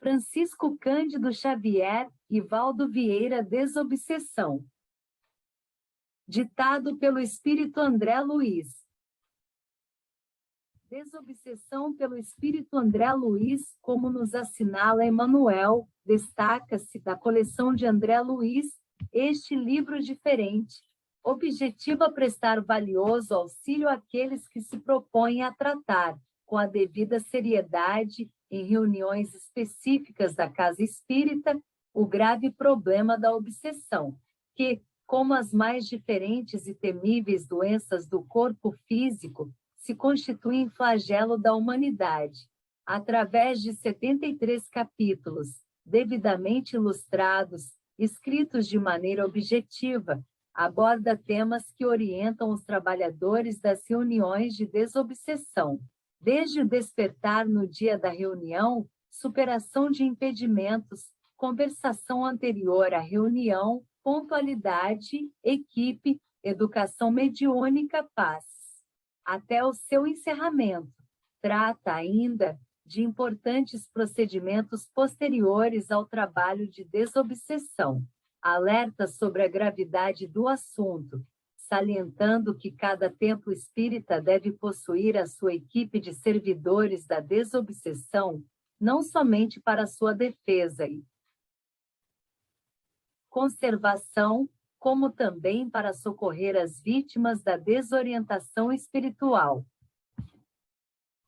Francisco Cândido Xavier e Valdo Vieira, Desobsessão. Ditado pelo Espírito André Luiz. Desobsessão pelo Espírito André Luiz, como nos assinala Emmanuel, destaca-se da coleção de André Luiz, este livro diferente, objetiva prestar valioso auxílio àqueles que se propõem a tratar, com a devida seriedade, em reuniões específicas da Casa Espírita, o grave problema da obsessão, que, como as mais diferentes e temíveis doenças do corpo físico, se constituem flagelo da humanidade. Através de 73 capítulos, devidamente ilustrados, escritos de maneira objetiva, aborda temas que orientam os trabalhadores das reuniões de desobsessão, desde o despertar no dia da reunião, superação de impedimentos, conversação anterior à reunião, pontualidade, equipe, educação mediúnica, paz. Até o seu encerramento. Trata ainda de importantes procedimentos posteriores ao trabalho de desobsessão. Alerta sobre a gravidade do assunto, salientando que cada templo espírita deve possuir a sua equipe de servidores da desobsessão, não somente para sua defesa e conservação, como também para socorrer as vítimas da desorientação espiritual.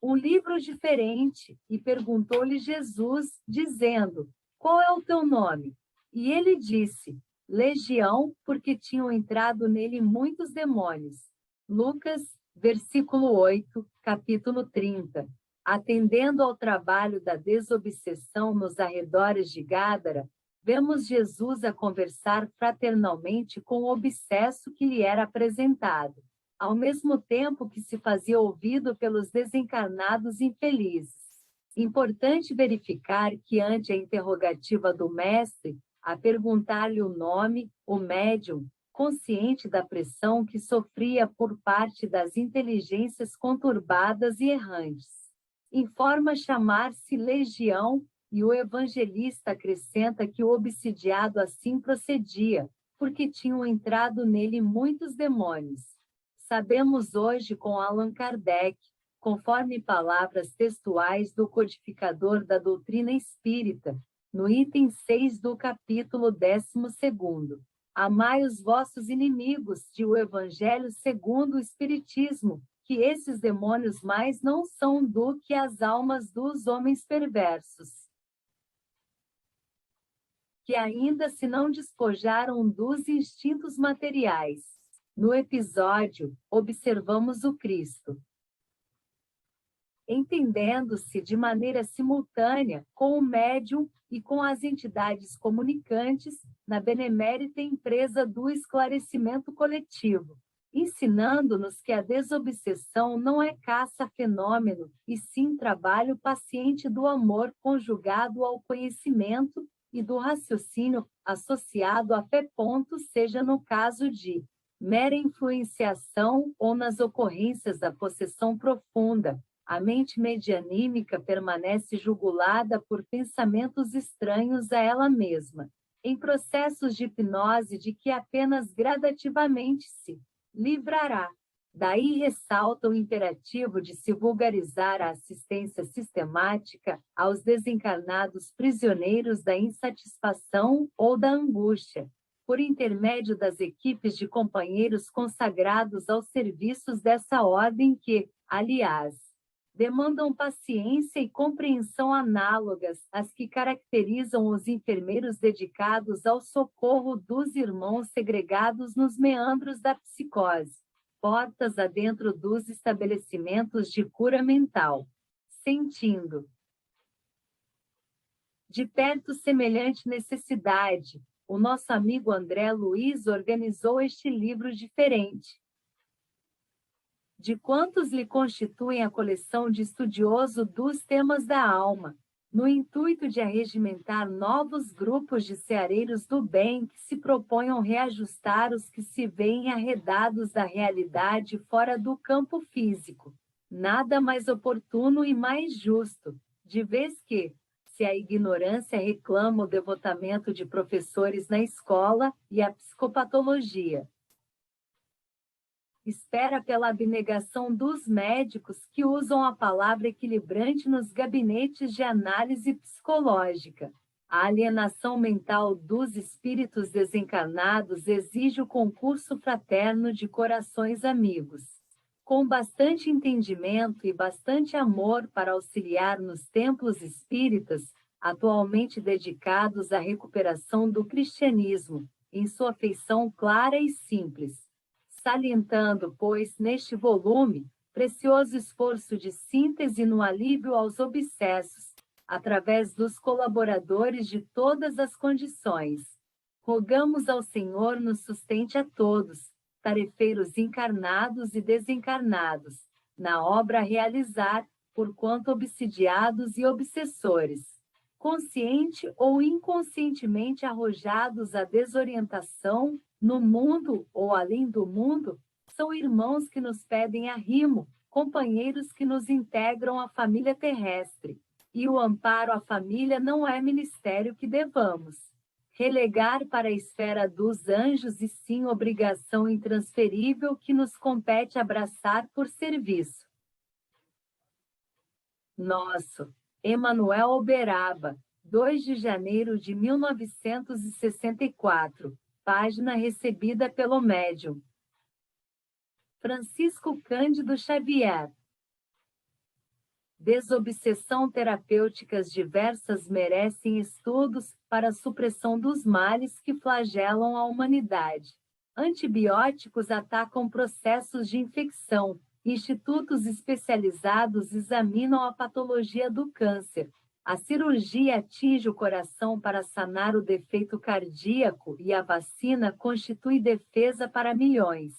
Um livro diferente, e perguntou-lhe Jesus, dizendo: qual é o teu nome? E ele disse: Legião, porque tinham entrado nele muitos demônios. Lucas, versículo 8, capítulo 30. Atendendo ao trabalho da desobsessão nos arredores de Gádara, vemos Jesus a conversar fraternalmente com o obsesso que lhe era apresentado, ao mesmo tempo que se fazia ouvido pelos desencarnados infelizes. Importante verificar que, ante a interrogativa do mestre, a perguntar-lhe o nome, o médium, consciente da pressão que sofria por parte das inteligências conturbadas e errantes, informa chamar-se Legião, e o evangelista acrescenta que o obsidiado assim procedia, porque tinham entrado nele muitos demônios. Sabemos hoje com Allan Kardec, conforme palavras textuais do codificador da doutrina espírita, no item 6 do capítulo 12º, amai os vossos inimigos, de o Evangelho segundo o Espiritismo, que esses demônios mais não são do que as almas dos homens perversos, que ainda se não despojaram dos instintos materiais. No episódio, observamos o Cristo, entendendo-se de maneira simultânea com o médium e com as entidades comunicantes na benemérita empresa do esclarecimento coletivo, ensinando-nos que a desobsessão não é caça a fenômeno, e sim trabalho paciente do amor conjugado ao conhecimento e do raciocínio associado à fé, seja no caso de mera influenciação ou nas ocorrências da possessão profunda. A mente medianímica permanece jugulada por pensamentos estranhos a ela mesma, em processos de hipnose de que apenas gradativamente se livrará. Daí ressalta o imperativo de se vulgarizar a assistência sistemática aos desencarnados prisioneiros da insatisfação ou da angústia, por intermédio das equipes de companheiros consagrados aos serviços dessa ordem que, aliás, demandam paciência e compreensão análogas às que caracterizam os enfermeiros dedicados ao socorro dos irmãos segregados nos meandros da psicose, portas adentro dos estabelecimentos de cura mental, sentindo de perto semelhante necessidade. O nosso amigo André Luiz organizou este livro diferente, de quantos lhe constituem a coleção de estudioso dos temas da alma, no intuito de arregimentar novos grupos de seareiros do bem que se proponham reajustar os que se veem arredados da realidade fora do campo físico. Nada mais oportuno e mais justo, de vez que, Se a ignorância reclama o devotamento de professores na escola e a psicopatologia espera pela abnegação dos médicos que usam a palavra equilibrante nos gabinetes de análise psicológica. A alienação mental dos espíritos desencarnados exige o concurso fraterno de corações amigos, com bastante entendimento e bastante amor para auxiliar nos templos espíritas, atualmente dedicados à recuperação do cristianismo, em sua feição clara e simples. Salientando, pois, neste volume, precioso esforço de síntese no alívio aos obsessos, através dos colaboradores de todas as condições. Rogamos ao Senhor nos sustente a todos, tarefeiros encarnados e desencarnados, na obra a realizar, porquanto obsidiados e obsessores, consciente ou inconscientemente arrojados à desorientação, no mundo ou além do mundo, são irmãos que nos pedem arrimo, companheiros que nos integram à família terrestre, e o amparo à família não é ministério que devamos relegar para a esfera dos anjos e sim obrigação intransferível que nos compete abraçar por serviço. Nosso, Emanuel Uberaba, 2 de janeiro de 1964. Página recebida pelo médium Francisco Cândido Xavier. Desobsessão terapêuticas diversas merecem estudos para a supressão dos males que flagelam a humanidade. Antibióticos atacam processos de infecção. Institutos especializados examinam a patologia do câncer. A cirurgia atinge o coração para sanar o defeito cardíaco e a vacina constitui defesa para milhões.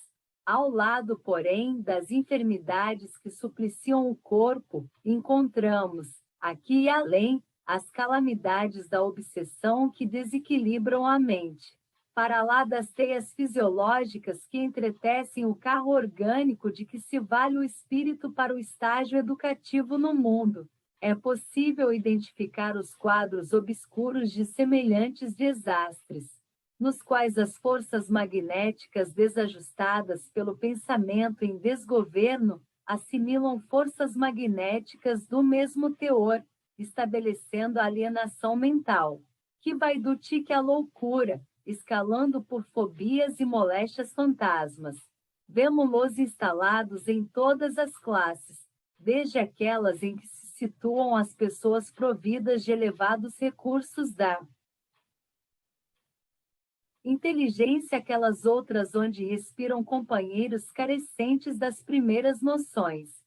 Ao lado, porém, das enfermidades que supliciam o corpo, encontramos, aqui e além, as calamidades da obsessão que desequilibram a mente. Para lá das teias fisiológicas que entretecem o carro orgânico de que se vale o espírito para o estágio educativo no mundo, é possível identificar os quadros obscuros de semelhantes desastres, nos quais as forças magnéticas desajustadas pelo pensamento em desgoverno assimilam forças magnéticas do mesmo teor, estabelecendo a alienação mental, que vai do tique à loucura, escalando por fobias e moléstias fantasmas. Vemo-los instalados em todas as classes, desde aquelas em que se situam as pessoas providas de elevados recursos da inteligência, aquelas outras onde respiram companheiros carecentes das primeiras noções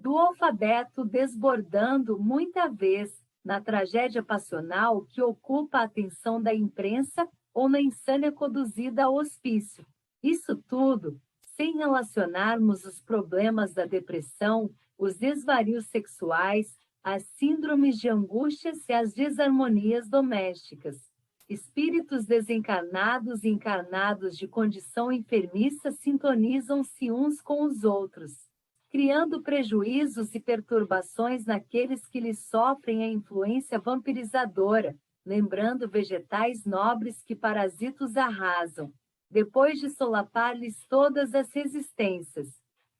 do alfabeto, desbordando, muita vez, na tragédia passional que ocupa a atenção da imprensa ou na insânia conduzida ao hospício. Isso tudo, sem relacionarmos os problemas da depressão, os desvarios sexuais, as síndromes de angústias e as desarmonias domésticas. Espíritos desencarnados e encarnados de condição enfermiça sintonizam-se uns com os outros, criando prejuízos e perturbações naqueles que lhes sofrem a influência vampirizadora, lembrando vegetais nobres que parasitos arrasam, depois de solapar-lhes todas as resistências.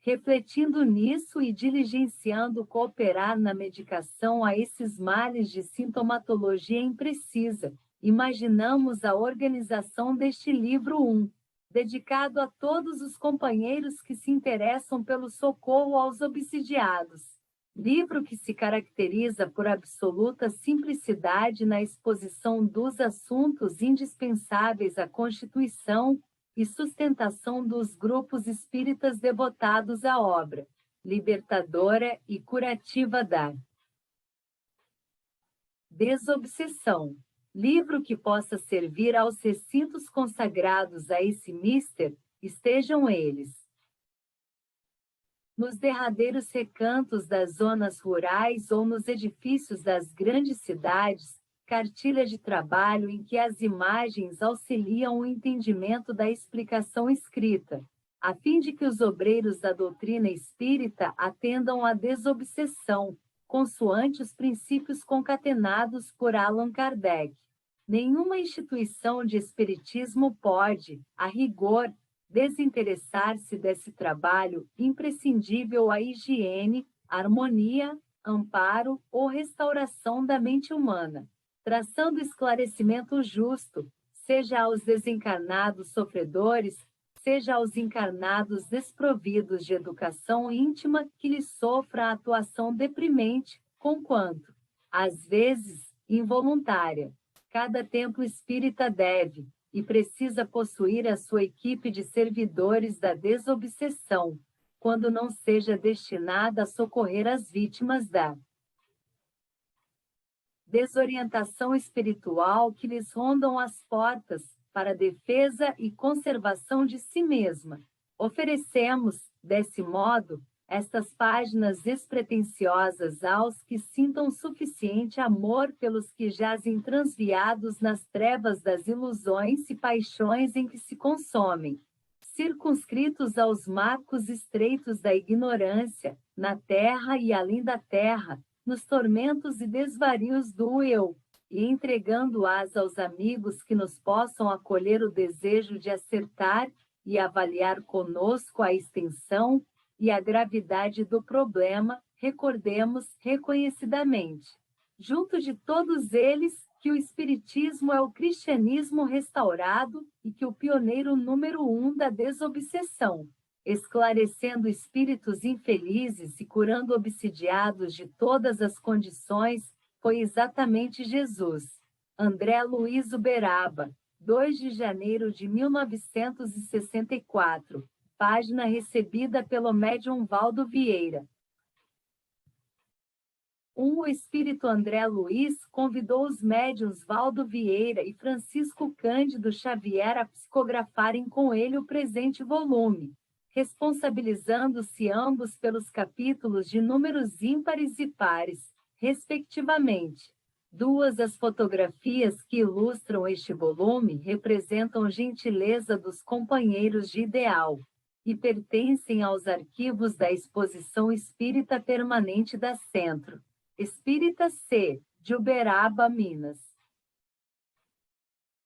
Refletindo nisso e diligenciando cooperar na medicação a esses males de sintomatologia imprecisa, imaginamos a organização deste livro 1, dedicado a todos os companheiros que se interessam pelo socorro aos obsidiados. Livro que se caracteriza por absoluta simplicidade na exposição dos assuntos indispensáveis à constituição e sustentação dos grupos espíritas devotados à obra libertadora e curativa da desobsessão. Livro que possa servir aos recintos consagrados a esse mister, estejam eles nos derradeiros recantos das zonas rurais ou nos edifícios das grandes cidades, cartilha de trabalho em que as imagens auxiliam o entendimento da explicação escrita, a fim de que os obreiros da doutrina espírita atendam à desobsessão, consoante os princípios concatenados por Allan Kardec. Nenhuma instituição de espiritismo pode, a rigor, desinteressar-se desse trabalho imprescindível à higiene, harmonia, amparo ou restauração da mente humana, traçando esclarecimento justo, seja aos desencarnados sofredores, seja aos encarnados desprovidos de educação íntima que lhes sofra a atuação deprimente, conquanto, às vezes, involuntária. Cada templo espírita deve, e precisa possuir a sua equipe de servidores da desobsessão, quando não seja destinada a socorrer as vítimas da desorientação espiritual que lhes rondam as portas para a defesa e conservação de si mesma. Oferecemos, desse modo, estas páginas despretensiosas aos que sintam suficiente amor pelos que jazem transviados nas trevas das ilusões e paixões em que se consomem, circunscritos aos marcos estreitos da ignorância, na terra e além da terra, nos tormentos e desvarios do eu, e entregando-as aos amigos que nos possam acolher o desejo de acertar e avaliar conosco a extensão e a gravidade do problema, recordemos reconhecidamente, junto de todos eles, que o Espiritismo é o cristianismo restaurado e que o pioneiro número 1 da desobsessão, esclarecendo espíritos infelizes e curando obsidiados de todas as condições, foi exatamente Jesus. André Luiz Uberaba, 2 de janeiro de 1964. Página recebida pelo médium Valdo Vieira. O espírito André Luiz convidou os médiuns Valdo Vieira e Francisco Cândido Xavier a psicografarem com ele o presente volume, responsabilizando-se ambos pelos capítulos de números ímpares e pares, respectivamente. Duas das fotografias que ilustram este volume representam gentileza dos companheiros de ideal e pertencem aos arquivos da Exposição Espírita Permanente da Centro Espírita C, de Uberaba, Minas.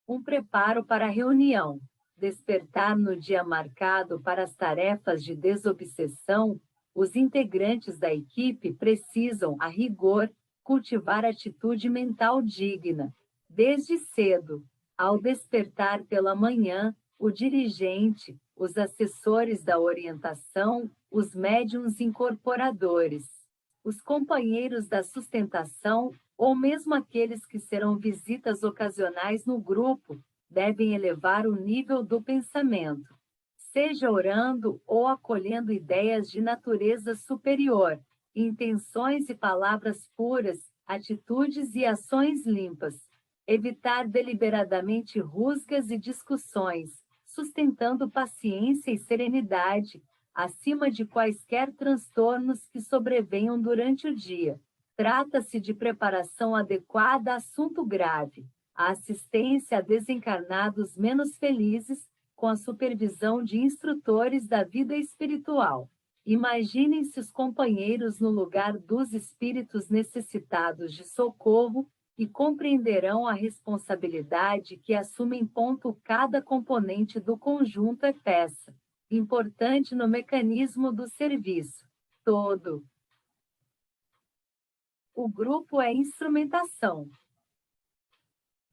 Um preparo para a reunião. Despertar no dia marcado para as tarefas de desobsessão, os integrantes da equipe precisam, a rigor, cultivar atitude mental digna. Desde cedo, ao despertar pela manhã, o dirigente, os assessores da orientação, os médiuns incorporadores, os companheiros da sustentação, ou mesmo aqueles que serão visitas ocasionais no grupo, devem elevar o nível do pensamento, seja orando ou acolhendo ideias de natureza superior, intenções e palavras puras, atitudes e ações limpas. Evitar deliberadamente rusgas e discussões, sustentando paciência e serenidade, acima de quaisquer transtornos que sobrevenham durante o dia. Trata-se de preparação adequada a assunto grave, a assistência a desencarnados menos felizes, com a supervisão de instrutores da vida espiritual. Imaginem-se os companheiros no lugar dos espíritos necessitados de socorro e compreenderão a responsabilidade que assume ponto cada componente do conjunto é peça, importante no mecanismo do serviço todo. O grupo é instrumentação.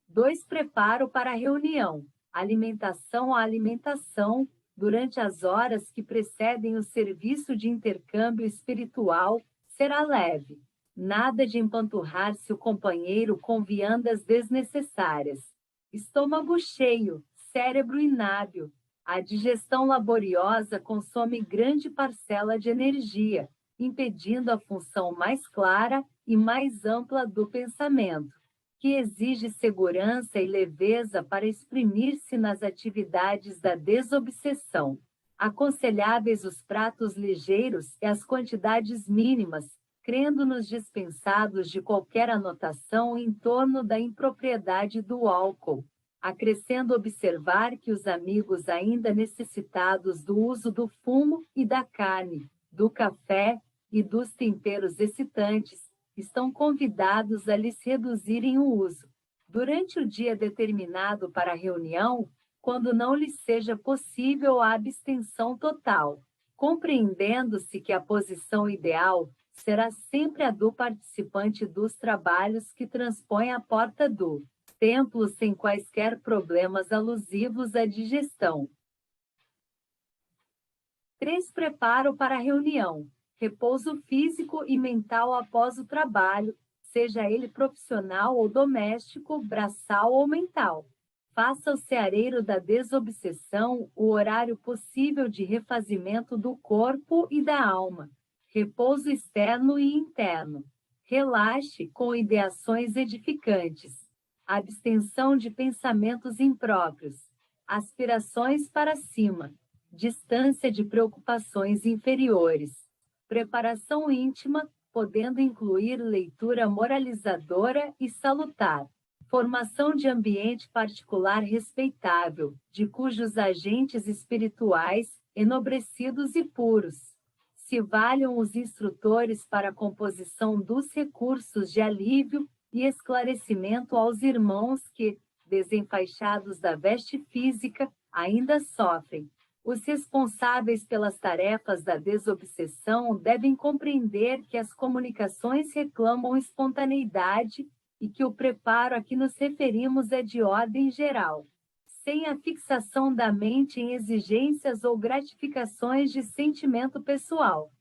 2. Preparo para a reunião. Alimentação a alimentação, durante as horas que precedem o serviço de intercâmbio espiritual, será leve. Nada de empanturrar-se o companheiro com viandas desnecessárias. Estômago cheio, cérebro inábil. A digestão laboriosa consome grande parcela de energia, impedindo a função mais clara e mais ampla do pensamento, que exige segurança e leveza para exprimir-se nas atividades da desobsessão. Aconselháveis os pratos ligeiros e as quantidades mínimas, crendo-nos dispensados de qualquer anotação em torno da impropriedade do álcool, acrescendo observar que os amigos ainda necessitados do uso do fumo e da carne, do café e dos temperos excitantes, estão convidados a lhes reduzirem o uso, durante o dia determinado para a reunião, quando não lhes seja possível a abstenção total, compreendendo-se que a posição ideal será sempre a do participante dos trabalhos que transpõe a porta do templo sem quaisquer problemas alusivos à digestão. 3. Preparo para a reunião. Repouso físico e mental após o trabalho, seja ele profissional ou doméstico, braçal ou mental. Faça o ceareiro da desobsessão o horário possível de refazimento do corpo e da alma. Repouso externo e interno. Relaxe com ideações edificantes. Abstenção de pensamentos impróprios. Aspirações para cima. Distância de preocupações inferiores. Preparação íntima, podendo incluir leitura moralizadora e salutar. Formação de ambiente particular respeitável, de cujos agentes espirituais, enobrecidos e puros, se valham os instrutores para a composição dos recursos de alívio e esclarecimento aos irmãos que, desenfaixados da veste física, ainda sofrem. Os responsáveis pelas tarefas da desobsessão devem compreender que as comunicações reclamam espontaneidade e que o preparo a que nos referimos é de ordem geral, sem a fixação da mente em exigências ou gratificações de sentimento pessoal.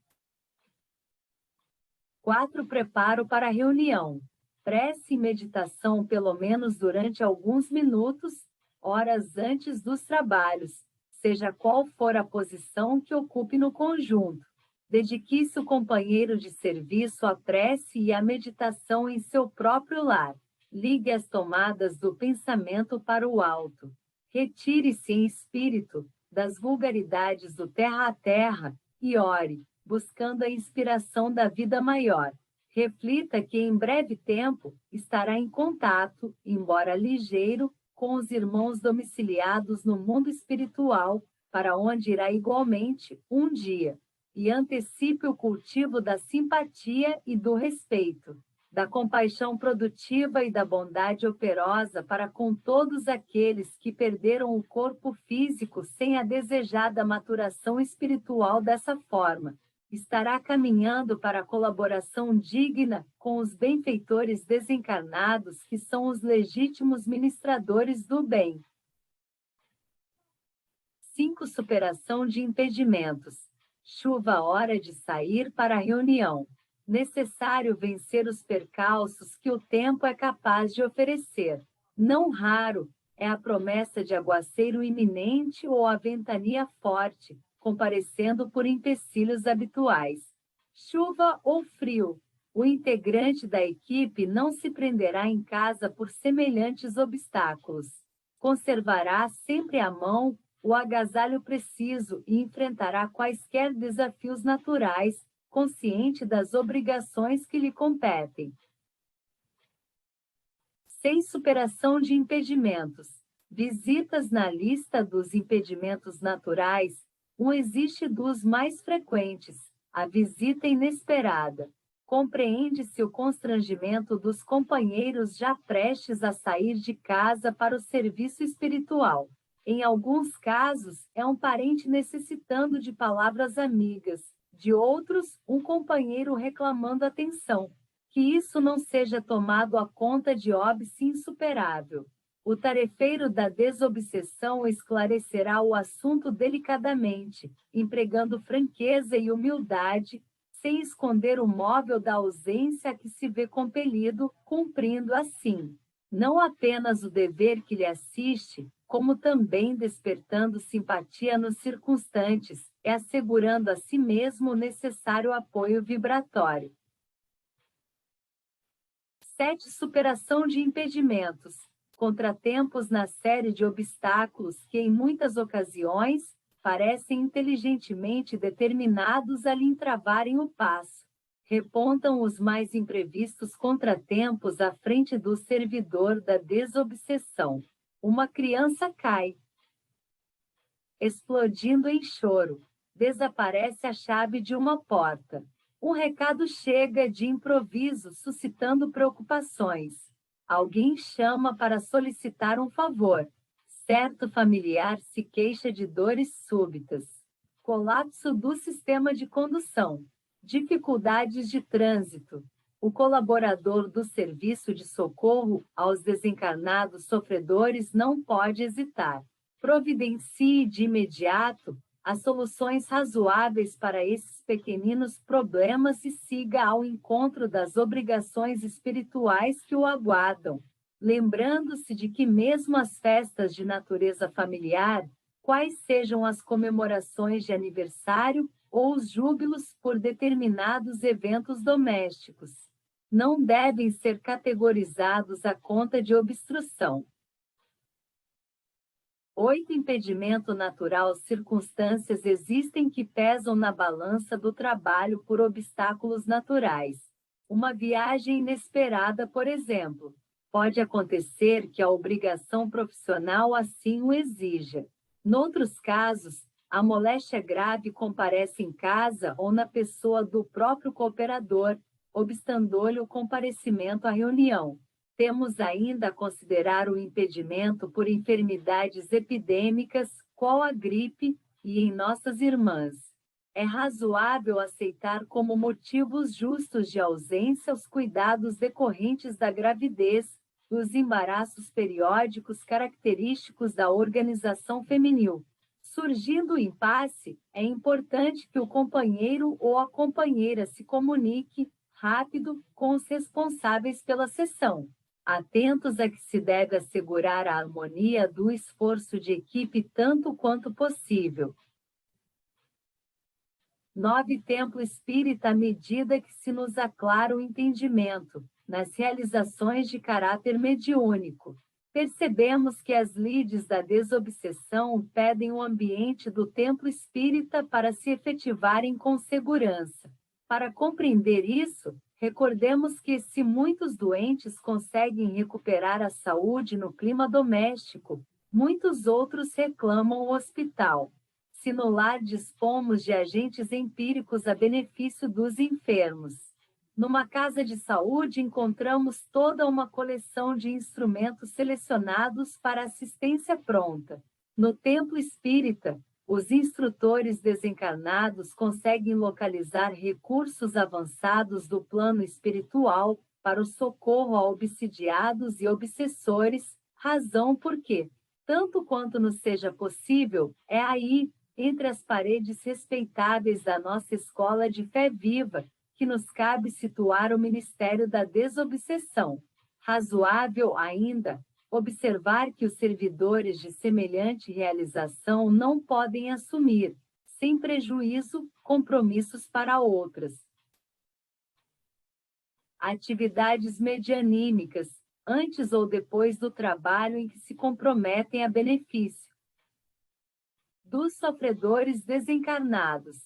4. Preparo para a reunião. Prece e meditação pelo menos durante alguns minutos, horas antes dos trabalhos, seja qual for a posição que ocupe no conjunto. Dedique-se o companheiro de serviço à prece e à meditação em seu próprio lar. Ligue as tomadas do pensamento para o alto. Retire-se em espírito das vulgaridades do terra a terra e ore, buscando a inspiração da vida maior. Reflita que em breve tempo estará em contato, embora ligeiro, com os irmãos domiciliados no mundo espiritual, para onde irá igualmente um dia. E antecipe o cultivo da simpatia e do respeito, da compaixão produtiva e da bondade operosa para com todos aqueles que perderam o corpo físico sem a desejada maturação espiritual dessa forma. Estará caminhando para a colaboração digna com os benfeitores desencarnados que são os legítimos ministradores do bem. 5. Superação de impedimentos. Chuva a hora de sair para a reunião. Necessário vencer os percalços que o tempo é capaz de oferecer. Não raro é a promessa de aguaceiro iminente ou a ventania forte, comparecendo por empecilhos habituais. Chuva ou frio, o integrante da equipe não se prenderá em casa por semelhantes obstáculos. Conservará sempre à mão o agasalho preciso e enfrentará quaisquer desafios naturais, consciente das obrigações que lhe competem. 6. Superação de impedimentos. Visitas na lista dos impedimentos naturais. Existe dos mais frequentes, a visita inesperada. Compreende-se o constrangimento dos companheiros já prestes a sair de casa para o serviço espiritual. Em alguns casos, é um parente necessitando de palavras amigas, de outros, um companheiro reclamando atenção. Que isso não seja tomado à conta de óbice insuperável. O tarefeiro da desobsessão esclarecerá o assunto delicadamente, empregando franqueza e humildade, sem esconder o móvel da ausência a que se vê compelido, cumprindo assim, não apenas o dever que lhe assiste, como também despertando simpatia nos circunstantes, e assegurando a si mesmo o necessário apoio vibratório. 7. Superação de impedimentos. Contratempos na série de obstáculos que, em muitas ocasiões, parecem inteligentemente determinados a lhe entravarem o passo. Repontam os mais imprevistos contratempos à frente do servidor da desobsessão. Uma criança cai, explodindo em choro. Desaparece a chave de uma porta. Um recado chega de improviso, suscitando preocupações. Alguém chama para solicitar um favor. Certo familiar se queixa de dores súbitas. Colapso do sistema de condução. Dificuldades de trânsito. O colaborador do serviço de socorro aos desencarnados sofredores não pode hesitar. Providencie de imediato as soluções razoáveis para esses pequeninos problemas e siga ao encontro das obrigações espirituais que o aguardam, lembrando-se de que mesmo as festas de natureza familiar, quais sejam as comemorações de aniversário ou os júbilos por determinados eventos domésticos, não devem ser categorizados à conta de obstrução. 8. Impedimento natural. Circunstâncias existem que pesam na balança do trabalho por obstáculos naturais. Uma viagem inesperada, por exemplo. Pode acontecer que a obrigação profissional assim o exija. Noutros casos, a moléstia grave comparece em casa ou na pessoa do próprio cooperador, obstando-lhe o comparecimento à reunião. Temos ainda a considerar o impedimento por enfermidades epidêmicas, qual a gripe, e em nossas irmãs. É razoável aceitar como motivos justos de ausência os cuidados decorrentes da gravidez, dos embaraços periódicos característicos da organização feminil. Surgindo o impasse, é importante que o companheiro ou a companheira se comunique rápido com os responsáveis pela sessão, atentos a que se deve assegurar a harmonia do esforço de equipe tanto quanto possível. 9. Templo espírita à medida que se nos aclara o entendimento, nas realizações de caráter mediúnico. Percebemos que as lides da desobsessão pedem o ambiente do templo espírita para se efetivarem com segurança. Para compreender isso, recordemos que se muitos doentes conseguem recuperar a saúde no clima doméstico, muitos outros reclamam o hospital. Se no lar dispomos de agentes empíricos a benefício dos enfermos. Numa casa de saúde encontramos toda uma coleção de instrumentos selecionados para assistência pronta. No templo espírita, os instrutores desencarnados conseguem localizar recursos avançados do plano espiritual para o socorro a obsidiados e obsessores, razão porque, tanto quanto nos seja possível, é aí, entre as paredes respeitáveis da nossa escola de fé viva, que nos cabe situar o ministério da desobsessão. Razoável ainda observar que os servidores de semelhante realização não podem assumir, sem prejuízo, compromissos para outras. Atividades medianímicas, antes ou depois do trabalho em que se comprometem a benefício dos sofredores desencarnados.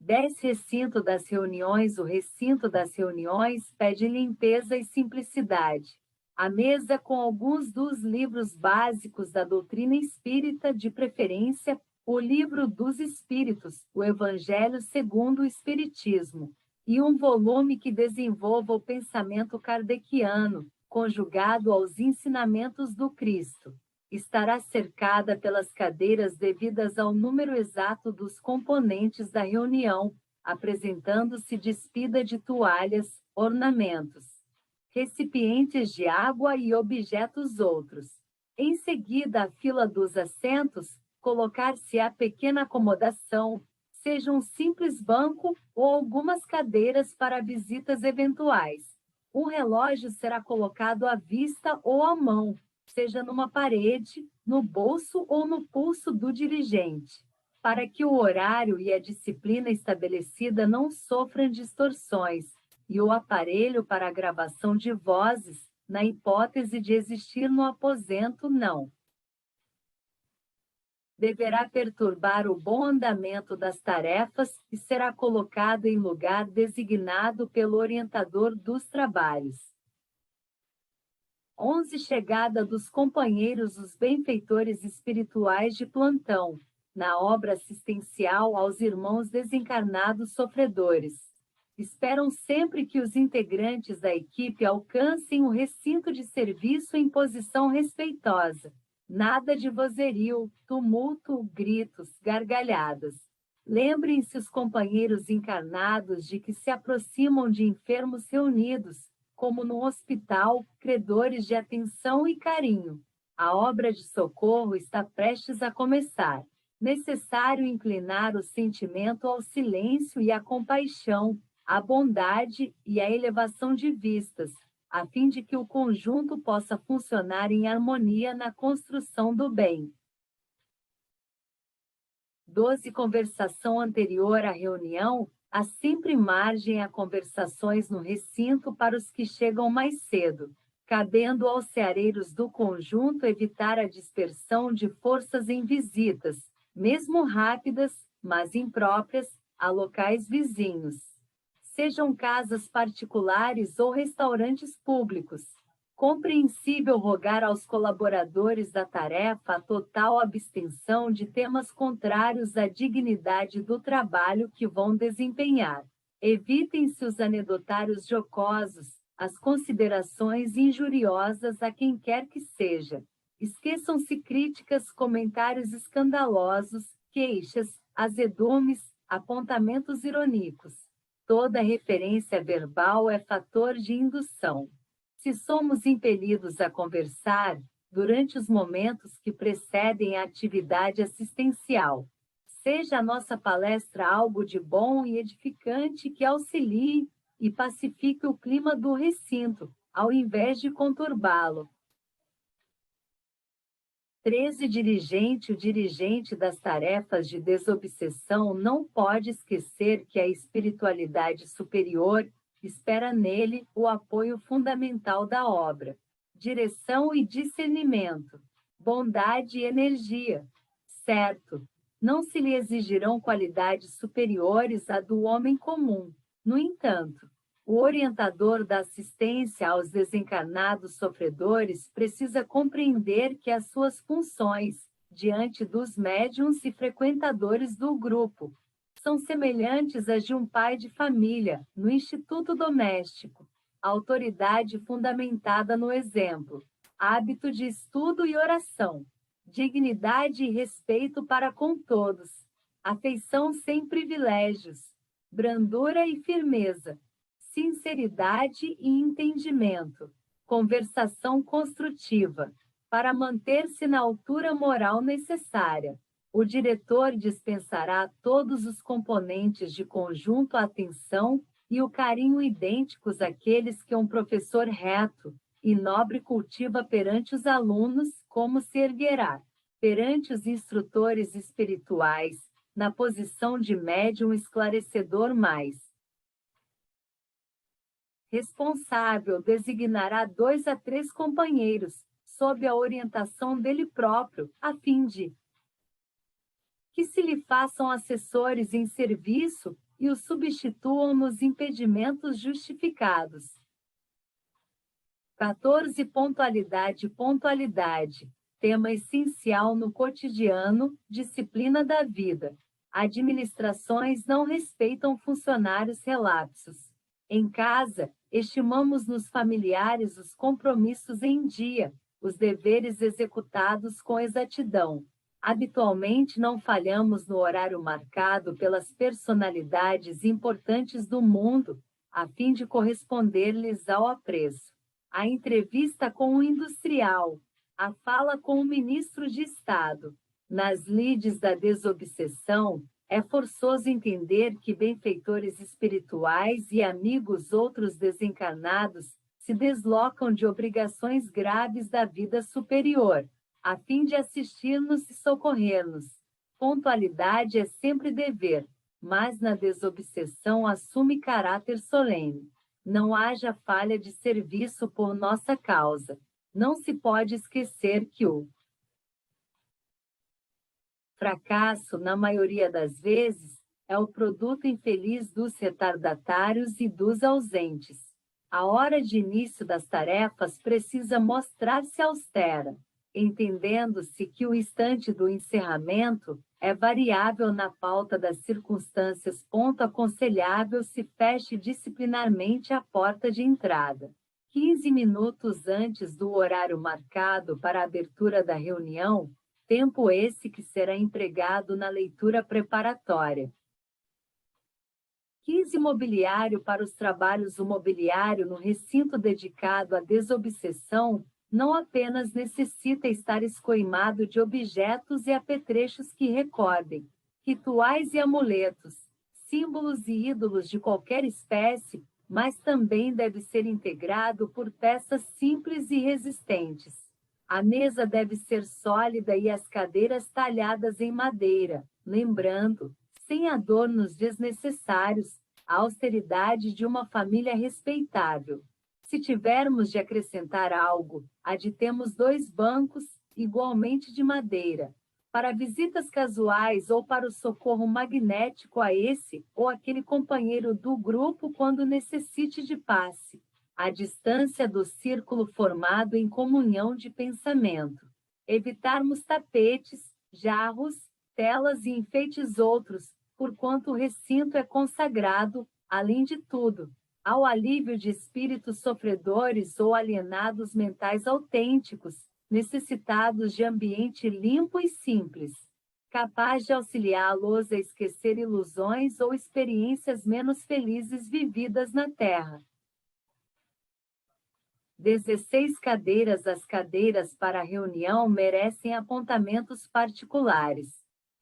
10. Recinto das reuniões. O recinto das reuniões pede limpeza e simplicidade. A mesa com alguns dos livros básicos da doutrina espírita, de preferência, o Livro dos Espíritos, o Evangelho segundo o Espiritismo, e um volume que desenvolva o pensamento kardeciano, conjugado aos ensinamentos do Cristo. Estará cercada pelas cadeiras devidas ao número exato dos componentes da reunião, apresentando-se despida de toalhas, ornamentos, recipientes de água e objetos outros. Em seguida, a fila dos assentos, colocar-se-á pequena acomodação, seja um simples banco ou algumas cadeiras para visitas eventuais. Um relógio será colocado à vista ou à mão, seja numa parede, no bolso ou no pulso do dirigente, para que o horário e a disciplina estabelecida não sofram distorções, e o aparelho para a gravação de vozes, na hipótese de existir no aposento, não deverá perturbar o bom andamento das tarefas e será colocado em lugar designado pelo orientador dos trabalhos. 11. Chegada dos companheiros, os benfeitores espirituais de plantão. na obra assistencial aos irmãos desencarnados sofredores. Esperam sempre que os integrantes da equipe alcancem o recinto de serviço em posição respeitosa. Nada de vozerio, tumulto, gritos, gargalhadas. Lembrem-se os companheiros encarnados de que se aproximam de enfermos reunidos, como no hospital, credores de atenção e carinho. A obra de socorro está prestes a começar. Necessário inclinar o sentimento ao silêncio e à compaixão, à bondade e à elevação de vistas, a fim de que o conjunto possa funcionar em harmonia na construção do bem. 12. Conversação anterior à reunião. Há sempre margem a conversações no recinto para os que chegam mais cedo, cabendo aos ceareiros do conjunto evitar a dispersão de forças em visitas, mesmo rápidas, mas impróprias, a locais vizinhos. Sejam casas particulares ou restaurantes públicos. Compreensível rogar aos colaboradores da tarefa a total abstenção de temas contrários à dignidade do trabalho que vão desempenhar. Evitem-se os anedotários jocosos, as considerações injuriosas a quem quer que seja. Esqueçam-se críticas, comentários escandalosos, queixas, azedumes, apontamentos irônicos. Toda referência verbal é fator de indução. Se somos impelidos a conversar, durante os momentos que precedem a atividade assistencial, seja a nossa palestra algo de bom e edificante que auxilie e pacifique o clima do recinto, ao invés de conturbá-lo. 13. O dirigente das tarefas de desobsessão não pode esquecer que a espiritualidade superior espera nele o apoio fundamental da obra, direção e discernimento, bondade e energia. Certo, não se lhe exigirão qualidades superiores à do homem comum. No entanto, o orientador da assistência aos desencarnados sofredores precisa compreender que as suas funções, diante dos médiuns e frequentadores do grupo, são semelhantes às de um pai de família, no instituto doméstico. Autoridade fundamentada no exemplo, hábito de estudo e oração, dignidade e respeito para com todos, afeição sem privilégios, brandura e firmeza, sinceridade e entendimento, conversação construtiva, para manter-se na altura moral necessária. O diretor dispensará a todos os componentes de conjunto a atenção e o carinho idênticos àqueles que um professor reto e nobre cultiva perante os alunos, como se erguerá, perante os instrutores espirituais, na posição de médium esclarecedor mais responsável, designará 2 a 3 companheiros, sob a orientação dele próprio, a fim de que se lhe façam assessores em serviço e o substituam nos impedimentos justificados. 14. Pontualidade, tema essencial no cotidiano, disciplina da vida. Administrações não respeitam funcionários relapsos. Em casa, estimamos nos familiares os compromissos em dia, os deveres executados com exatidão. Habitualmente não falhamos no horário marcado pelas personalidades importantes do mundo, a fim de corresponder-lhes ao apreço. A entrevista com o industrial, a fala com o ministro de Estado. Nas lides da desobsessão, é forçoso entender que benfeitores espirituais e amigos outros desencarnados se deslocam de obrigações graves da vida superior, a fim de assistir-nos e socorrer-nos. Pontualidade é sempre dever, mas na desobsessão assume caráter solene. Não haja falha de serviço por nossa causa. Não se pode esquecer que o fracasso, na maioria das vezes, é o produto infeliz dos retardatários e dos ausentes. A hora de início das tarefas precisa mostrar-se austera, entendendo-se que o instante do encerramento é variável na pauta das circunstâncias. Aconselhável se feche disciplinarmente a porta de entrada. 15 minutos antes do horário marcado para a abertura da reunião, tempo esse que será empregado na leitura preparatória. 15 mobiliário para os trabalhos. O mobiliário no recinto dedicado à desobsessão não apenas necessita estar escoimado de objetos e apetrechos que recordem, rituais e amuletos, símbolos e ídolos de qualquer espécie, mas também deve ser integrado por peças simples e resistentes. A mesa deve ser sólida e as cadeiras talhadas em madeira, lembrando, sem adornos desnecessários, a austeridade de uma família respeitável. Se tivermos de acrescentar algo, aditemos 2 bancos, igualmente de madeira, para visitas casuais ou para o socorro magnético a esse ou aquele companheiro do grupo quando necessite de passe, à distância do círculo formado em comunhão de pensamento. Evitarmos tapetes, jarros, telas e enfeites outros, porquanto o recinto é consagrado, além de tudo, ao alívio de espíritos sofredores ou alienados mentais autênticos, necessitados de ambiente limpo e simples, capaz de auxiliá-los a esquecer ilusões ou experiências menos felizes vividas na Terra. 16 cadeiras. As cadeiras para a reunião merecem apontamentos particulares.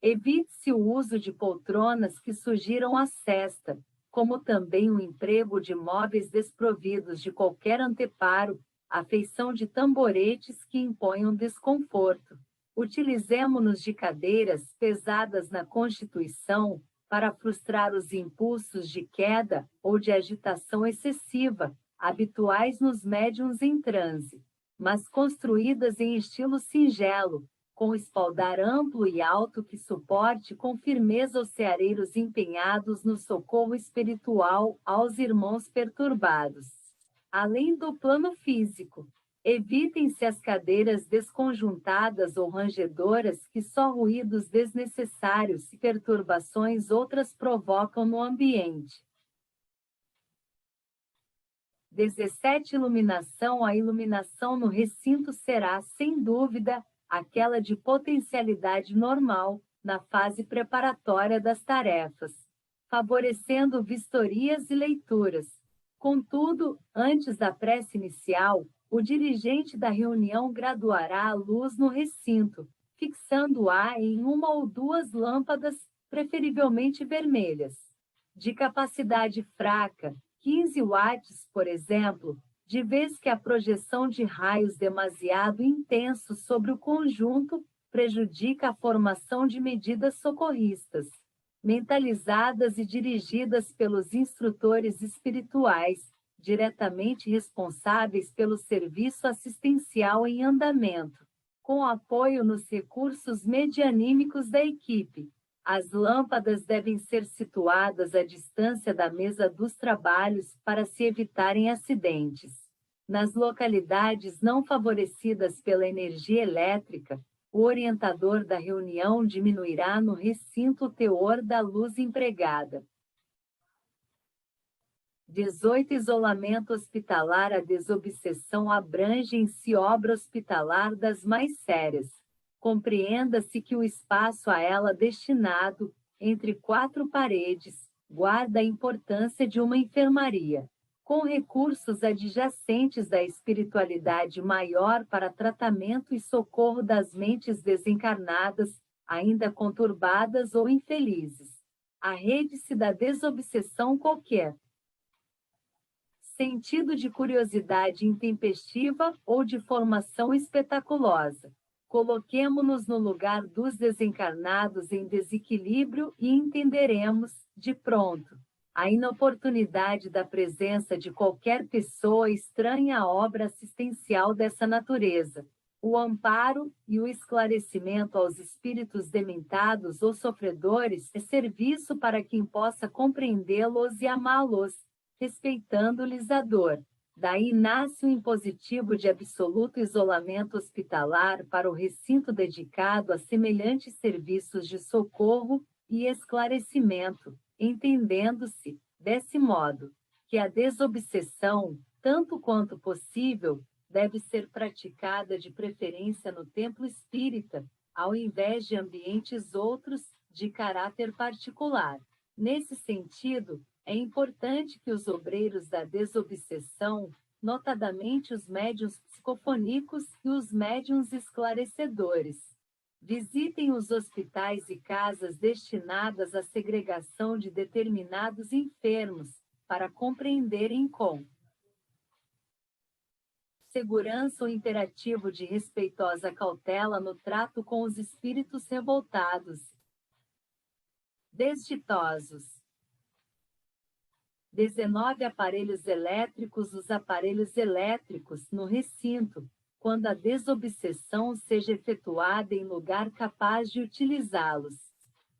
Evite-se o uso de poltronas que sugiram a cesta, como também o emprego de móveis desprovidos de qualquer anteparo, a feição de tamboretes que imponham desconforto. Utilizemo-nos de cadeiras pesadas na constituição para frustrar os impulsos de queda ou de agitação excessiva, habituais nos médiuns em transe, mas construídas em estilo singelo, com espaldar amplo e alto que suporte com firmeza os ceareiros empenhados no socorro espiritual aos irmãos perturbados. Além do plano físico, evitem-se as cadeiras desconjuntadas ou rangedoras que só ruídos desnecessários e perturbações outras provocam no ambiente. 17. Iluminação. A iluminação no recinto será, sem dúvida, aquela de potencialidade normal, na fase preparatória das tarefas, favorecendo vistorias e leituras. Contudo, antes da prece inicial, o dirigente da reunião graduará a luz no recinto, fixando-a em 1 ou 2 lâmpadas, preferivelmente vermelhas, de capacidade fraca, 15 watts, por exemplo, de vez que a projeção de raios demasiado intensos sobre o conjunto prejudica a formação de medidas socorristas, mentalizadas e dirigidas pelos instrutores espirituais, diretamente responsáveis pelo serviço assistencial em andamento, com apoio nos recursos medianímicos da equipe. As lâmpadas devem ser situadas à distância da mesa dos trabalhos para se evitarem acidentes. Nas localidades não favorecidas pela energia elétrica, o orientador da reunião diminuirá no recinto o teor da luz empregada. 18. Isolamento hospitalar. A desobsessão abrange em si obra hospitalar das mais sérias. Compreenda-se que o espaço a ela destinado, entre 4 paredes, guarda a importância de uma enfermaria, com recursos adjacentes da espiritualidade maior para tratamento e socorro das mentes desencarnadas, ainda conturbadas ou infelizes. A rede-se da desobsessão qualquer sentido de curiosidade intempestiva ou de formação espetaculosa. Coloquemo-nos no lugar dos desencarnados em desequilíbrio e entenderemos, de pronto, a inoportunidade da presença de qualquer pessoa estranha à obra assistencial dessa natureza. O amparo e o esclarecimento aos espíritos dementados ou sofredores é serviço para quem possa compreendê-los e amá-los, respeitando-lhes a dor. Daí nasce o impositivo de absoluto isolamento hospitalar para o recinto dedicado a semelhantes serviços de socorro e esclarecimento, entendendo-se, desse modo, que a desobsessão, tanto quanto possível, deve ser praticada de preferência no templo espírita, ao invés de ambientes outros, de caráter particular. Nesse sentido, é importante que os obreiros da desobsessão, notadamente os médiuns psicofoníacos e os médiuns esclarecedores, visitem os hospitais e casas destinadas à segregação de determinados enfermos, para compreenderem com segurança o imperativo de respeitosa cautela no trato com os espíritos revoltados, desditosos. 19 aparelhos elétricos. Os aparelhos elétricos no recinto, quando a desobsessão seja efetuada em lugar capaz de utilizá-los,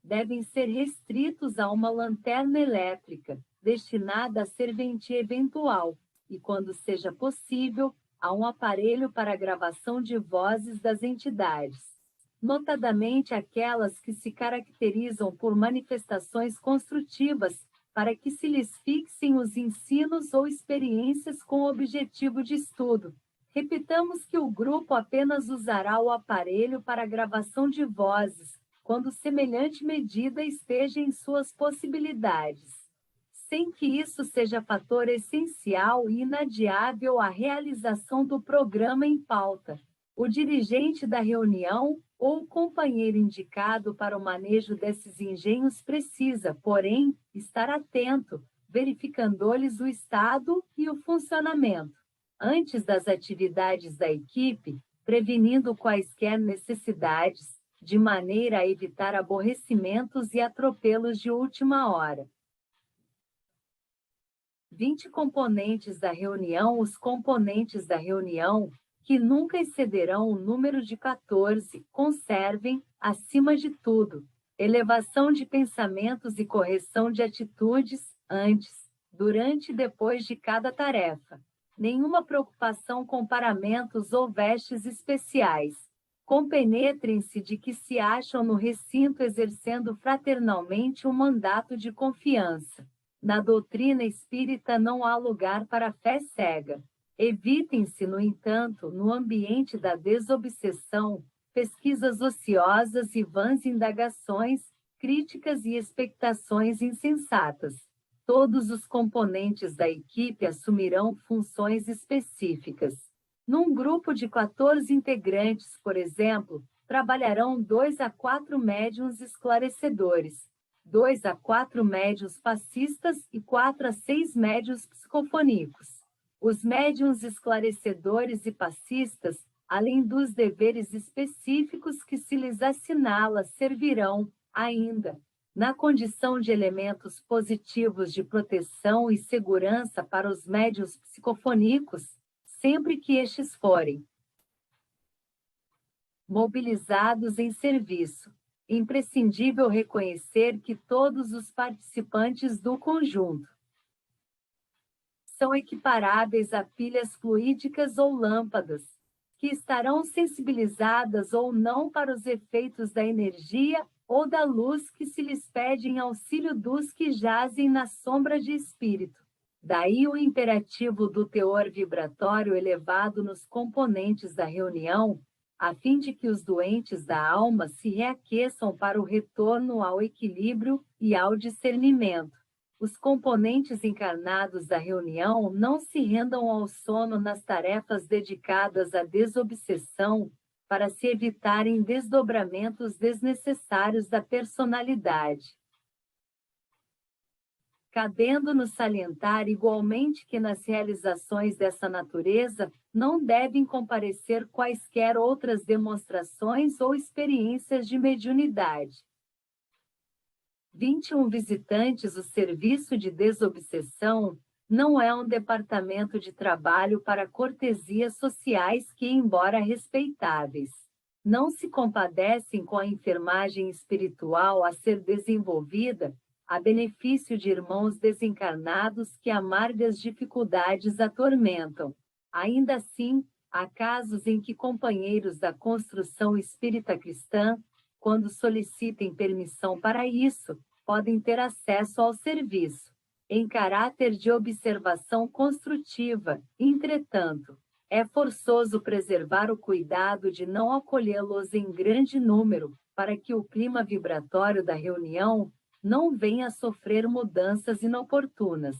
devem ser restritos a uma lanterna elétrica, destinada a serventia eventual, e quando seja possível, a um aparelho para gravação de vozes das entidades, notadamente aquelas que se caracterizam por manifestações construtivas, para que se lhes fixem os ensinos ou experiências com objetivo de estudo. Repitamos que o grupo apenas usará o aparelho para gravação de vozes, quando semelhante medida esteja em suas possibilidades, sem que isso seja fator essencial e inadiável à realização do programa em pauta. O dirigente da reunião ou o companheiro indicado para o manejo desses engenhos precisa, porém, estar atento, verificando-lhes o estado e o funcionamento, antes das atividades da equipe, prevenindo quaisquer necessidades, de maneira a evitar aborrecimentos e atropelos de última hora. 20 componentes da reunião. Os componentes da reunião, que nunca excederão o número de 14, conservem, acima de tudo, elevação de pensamentos e correção de atitudes, antes, durante e depois de cada tarefa. Nenhuma preocupação com paramentos ou vestes especiais. Compenetrem-se de que se acham no recinto exercendo fraternalmente um mandato de confiança. Na doutrina espírita não há lugar para fé cega. Evitem-se, no entanto, no ambiente da desobsessão, pesquisas ociosas e vãs indagações, críticas e expectações insensatas. Todos os componentes da equipe assumirão funções específicas. Num grupo de 14 integrantes, por exemplo, trabalharão 2 a 4 médiuns esclarecedores, 2 a 4 médiuns passistas e 4 a 6 médiuns psicofoníacos. Os médiuns esclarecedores e passistas, além dos deveres específicos que se lhes assinala, servirão, ainda, na condição de elementos positivos de proteção e segurança para os médiuns psicofoníacos, sempre que estes forem mobilizados em serviço. Imprescindível reconhecer que todos os participantes do conjunto são equiparáveis a pilhas fluídicas ou lâmpadas, que estarão sensibilizadas ou não para os efeitos da energia ou da luz que se lhes pede em auxílio dos que jazem na sombra de espírito. Daí o imperativo do teor vibratório elevado nos componentes da reunião, a fim de que os doentes da alma se reaqueçam para o retorno ao equilíbrio e ao discernimento. Os componentes encarnados da reunião não se rendam ao sono nas tarefas dedicadas à desobsessão, para se evitarem desdobramentos desnecessários da personalidade. Cabendo-nos salientar igualmente que nas realizações dessa natureza não devem comparecer quaisquer outras demonstrações ou experiências de mediunidade. 21 visitantes. O serviço de desobsessão não é um departamento de trabalho para cortesias sociais que, embora respeitáveis, não se compadecem com a enfermagem espiritual a ser desenvolvida, a benefício de irmãos desencarnados que amargas dificuldades atormentam. Ainda assim, há casos em que companheiros da construção espírita cristã, quando solicitem permissão para isso, podem ter acesso ao serviço, em caráter de observação construtiva. Entretanto, é forçoso preservar o cuidado de não acolhê-los em grande número, para que o clima vibratório da reunião não venha a sofrer mudanças inoportunas.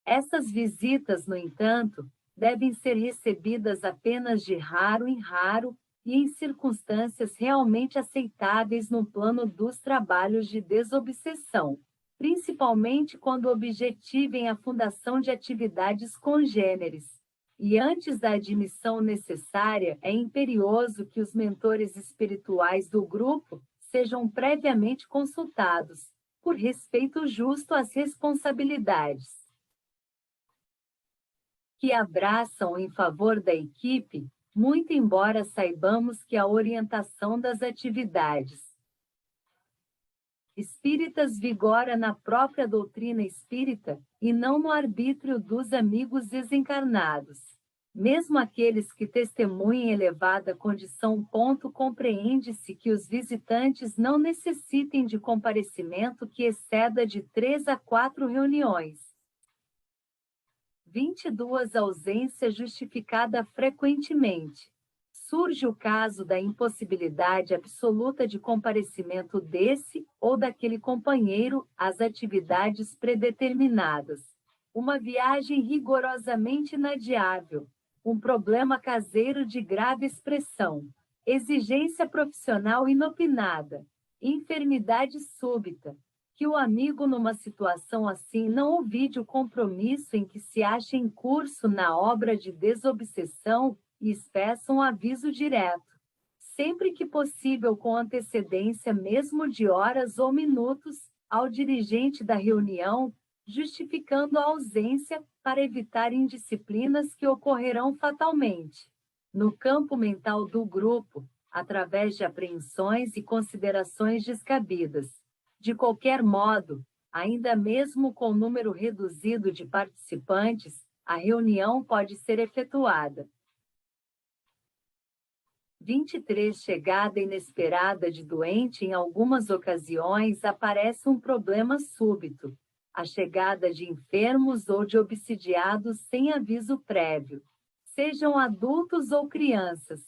Essas visitas, no entanto, devem ser recebidas apenas de raro em raro e em circunstâncias realmente aceitáveis no plano dos trabalhos de desobsessão, principalmente quando objetivem a fundação de atividades congêneres. E antes da admissão necessária, é imperioso que os mentores espirituais do grupo sejam previamente consultados, por respeito justo às responsabilidades que abraçam em favor da equipe, muito embora saibamos que a orientação das atividades espíritas vigora na própria doutrina espírita e não no arbítrio dos amigos desencarnados. Mesmo aqueles que testemunhem elevada condição. Compreende-se que os visitantes não necessitem de comparecimento que exceda de 3 a 4 reuniões. 22. Ausência justificada frequentemente. Surge o caso da impossibilidade absoluta de comparecimento desse ou daquele companheiro às atividades predeterminadas. Uma viagem rigorosamente inadiável. Um problema caseiro de grave expressão. Exigência profissional inopinada. Enfermidade súbita. Que o amigo numa situação assim não ouvide o compromisso em que se acha em curso na obra de desobsessão e expressa um aviso direto, sempre que possível com antecedência mesmo de horas ou minutos, ao dirigente da reunião, justificando a ausência para evitar indisciplinas que ocorrerão fatalmente. No campo mental do grupo, através de apreensões e considerações descabidas. De qualquer modo, ainda mesmo com número reduzido de participantes, a reunião pode ser efetuada. 23. Chegada inesperada de doente. Em algumas ocasiões, aparece um problema súbito. A chegada de enfermos ou de obsidiados sem aviso prévio. Sejam adultos ou crianças.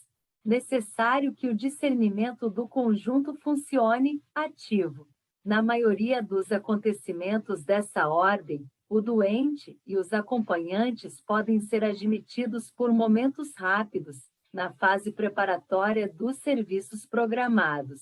Necessário que o discernimento do conjunto funcione ativo. Na maioria dos acontecimentos dessa ordem, o doente e os acompanhantes podem ser admitidos por momentos rápidos, na fase preparatória dos serviços programados,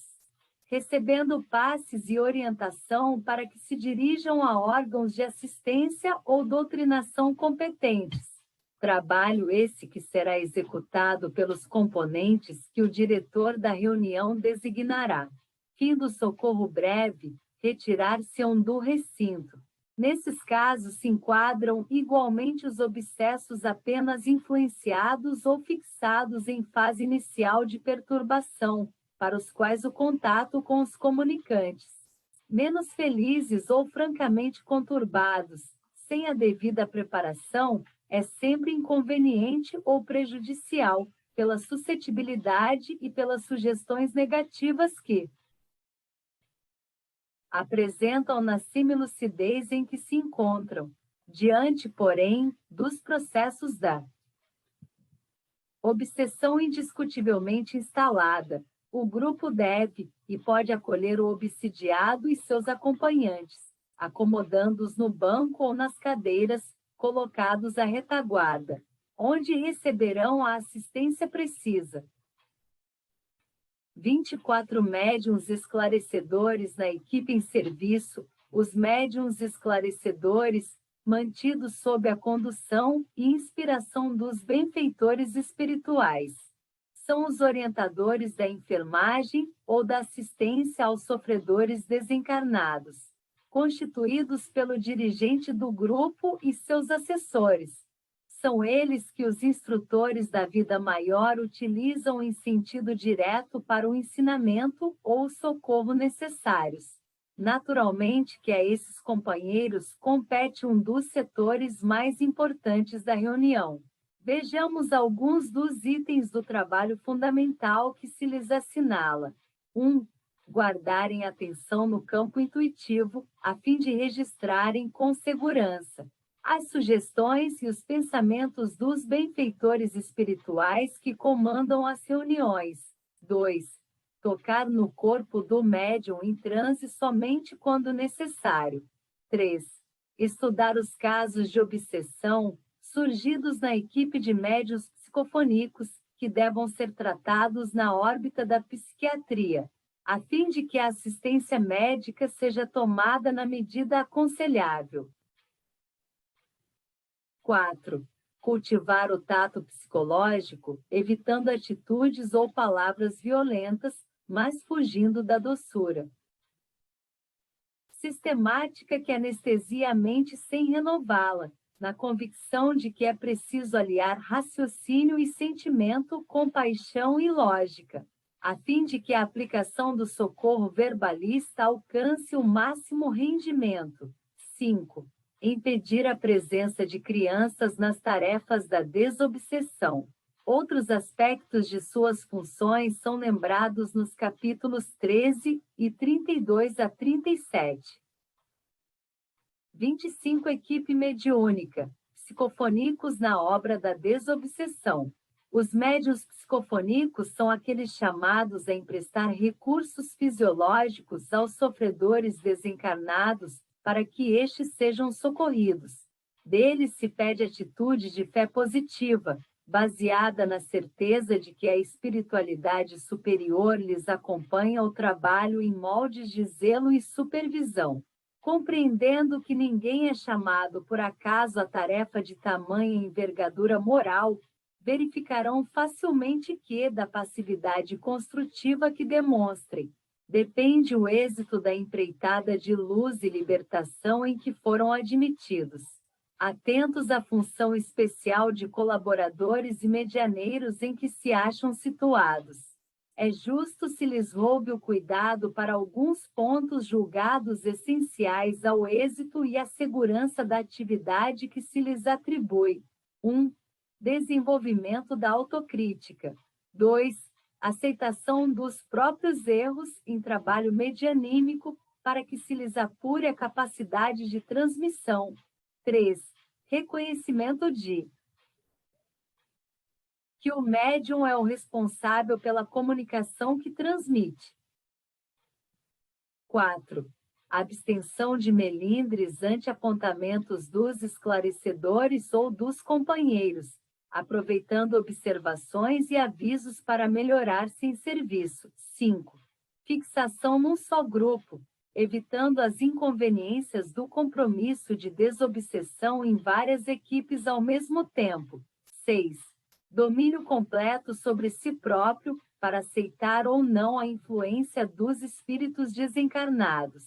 recebendo passes e orientação para que se dirijam a órgãos de assistência ou doutrinação competentes. Trabalho esse que será executado pelos componentes que o diretor da reunião designará. Fim do socorro breve, retirar-se-ão do recinto. Nesses casos se enquadram igualmente os obsessos apenas influenciados ou fixados em fase inicial de perturbação, para os quais o contato com os comunicantes, menos felizes ou francamente conturbados, sem a devida preparação, é sempre inconveniente ou prejudicial, pela suscetibilidade e pelas sugestões negativas que apresentam na semilucidez em que se encontram, diante, porém, dos processos da obsessão indiscutivelmente instalada. O grupo deve e pode acolher o obsidiado e seus acompanhantes, acomodando-os no banco ou nas cadeiras, colocados à retaguarda, onde receberão a assistência precisa. 24 médiuns esclarecedores na equipe em serviço. Os médiuns esclarecedores, mantidos sob a condução e inspiração dos benfeitores espirituais, são os orientadores da enfermagem ou da assistência aos sofredores desencarnados, constituídos pelo dirigente do grupo e seus assessores. São eles que os instrutores da vida maior utilizam em sentido direto para o ensinamento ou o socorro necessários. Naturalmente que a esses companheiros compete um dos setores mais importantes da reunião. Vejamos alguns dos itens do trabalho fundamental que se lhes assinala. 1. Guardarem atenção no campo intuitivo, a fim de registrarem com segurança as sugestões e os pensamentos dos benfeitores espirituais que comandam as reuniões. 2. Tocar no corpo do médium em transe somente quando necessário. 3. Estudar os casos de obsessão surgidos na equipe de médiuns psicofoníacos que devam ser tratados na órbita da psiquiatria, a fim de que a assistência médica seja tomada na medida aconselhável. 4. Cultivar o tato psicológico, evitando atitudes ou palavras violentas, mas fugindo da doçura. Sistemática que anestesia a mente sem renová-la, na convicção de que é preciso aliar raciocínio e sentimento, compaixão e lógica, a fim de que a aplicação do socorro verbalista alcance o máximo rendimento. 5. Impedir a presença de crianças nas tarefas da desobsessão. Outros aspectos de suas funções são lembrados nos capítulos 13 e 32 a 37. 25. Equipe mediúnica. Psicofoníacos na obra da desobsessão. Os médiuns psicofoníacos são aqueles chamados a emprestar recursos fisiológicos aos sofredores desencarnados para que estes sejam socorridos. Deles se pede atitude de fé positiva, baseada na certeza de que a espiritualidade superior lhes acompanha o trabalho em moldes de zelo e supervisão. Compreendendo que ninguém é chamado por acaso à tarefa de tamanha envergadura moral, verificarão facilmente que, da passividade construtiva que demonstrem, depende o êxito da empreitada de luz e libertação em que foram admitidos. Atentos à função especial de colaboradores e medianeiros em que se acham situados. É justo se lhes roube o cuidado para alguns pontos julgados essenciais ao êxito e à segurança da atividade que se lhes atribui. 1. Desenvolvimento da autocrítica. 2. Aceitação dos próprios erros em trabalho medianímico para que se lhes apure a capacidade de transmissão. 3. Reconhecimento de que o médium é o responsável pela comunicação que transmite. 4. Abstenção de melindres ante apontamentos dos esclarecedores ou dos companheiros, aproveitando observações e avisos para melhorar-se em serviço. 5. Fixação num só grupo, evitando as inconveniências do compromisso de desobsessão em várias equipes ao mesmo tempo. 6. Domínio completo sobre si próprio para aceitar ou não a influência dos espíritos desencarnados.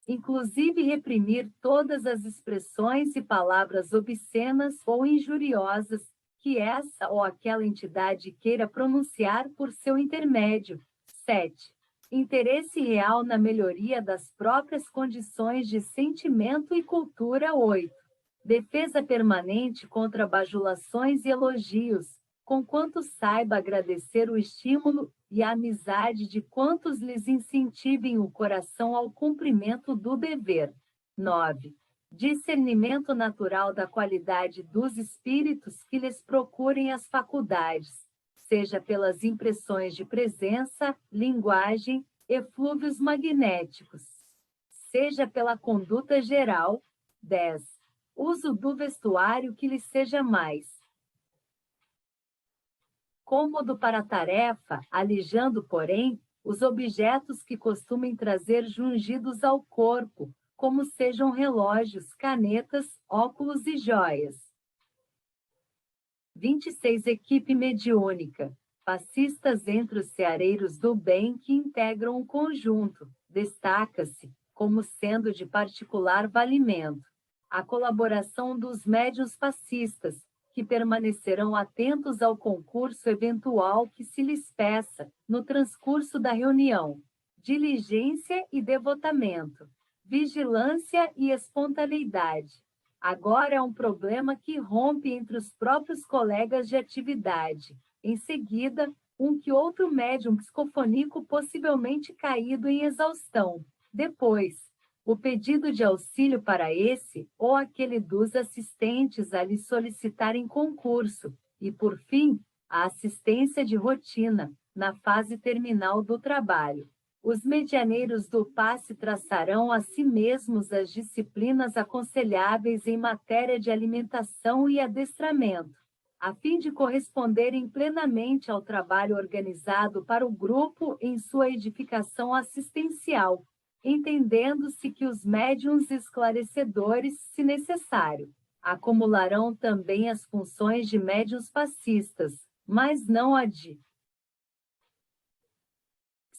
Inclusive reprimir todas as expressões e palavras obscenas ou injuriosas que essa ou aquela entidade queira pronunciar por seu intermédio. 7. Interesse real na melhoria das próprias condições de sentimento e cultura. 8. Defesa permanente contra bajulações e elogios, conquanto saiba agradecer o estímulo e a amizade de quantos lhes incentivem o coração ao cumprimento do dever. 9. Discernimento natural da qualidade dos espíritos que lhes procurem as faculdades, seja pelas impressões de presença, linguagem, eflúvios magnéticos, seja pela conduta geral. 10. Uso do vestuário que lhes seja mais cômodo para a tarefa, alijando, porém, os objetos que costumem trazer jungidos ao corpo, como sejam relógios, canetas, óculos e joias. 26. Equipe mediúnica. Passistas entre os ceareiros do bem que integram o conjunto. Destaca-se, como sendo de particular valimento, a colaboração dos médiuns passistas, que permanecerão atentos ao concurso eventual que se lhes peça, no transcurso da reunião, diligência e devotamento, vigilância e espontaneidade. Agora é um problema que rompe entre os próprios colegas de atividade. Em seguida, um que outro médium psicofônico possivelmente caído em exaustão. Depois, o pedido de auxílio para esse ou aquele dos assistentes a lhe solicitarem concurso. E, por fim, a assistência de rotina, na fase terminal do trabalho. Os medianeiros do passe traçarão a si mesmos as disciplinas aconselháveis em matéria de alimentação e adestramento, a fim de corresponderem plenamente ao trabalho organizado para o grupo em sua edificação assistencial, entendendo-se que os médiuns esclarecedores, se necessário, acumularão também as funções de médiuns passistas, mas não a de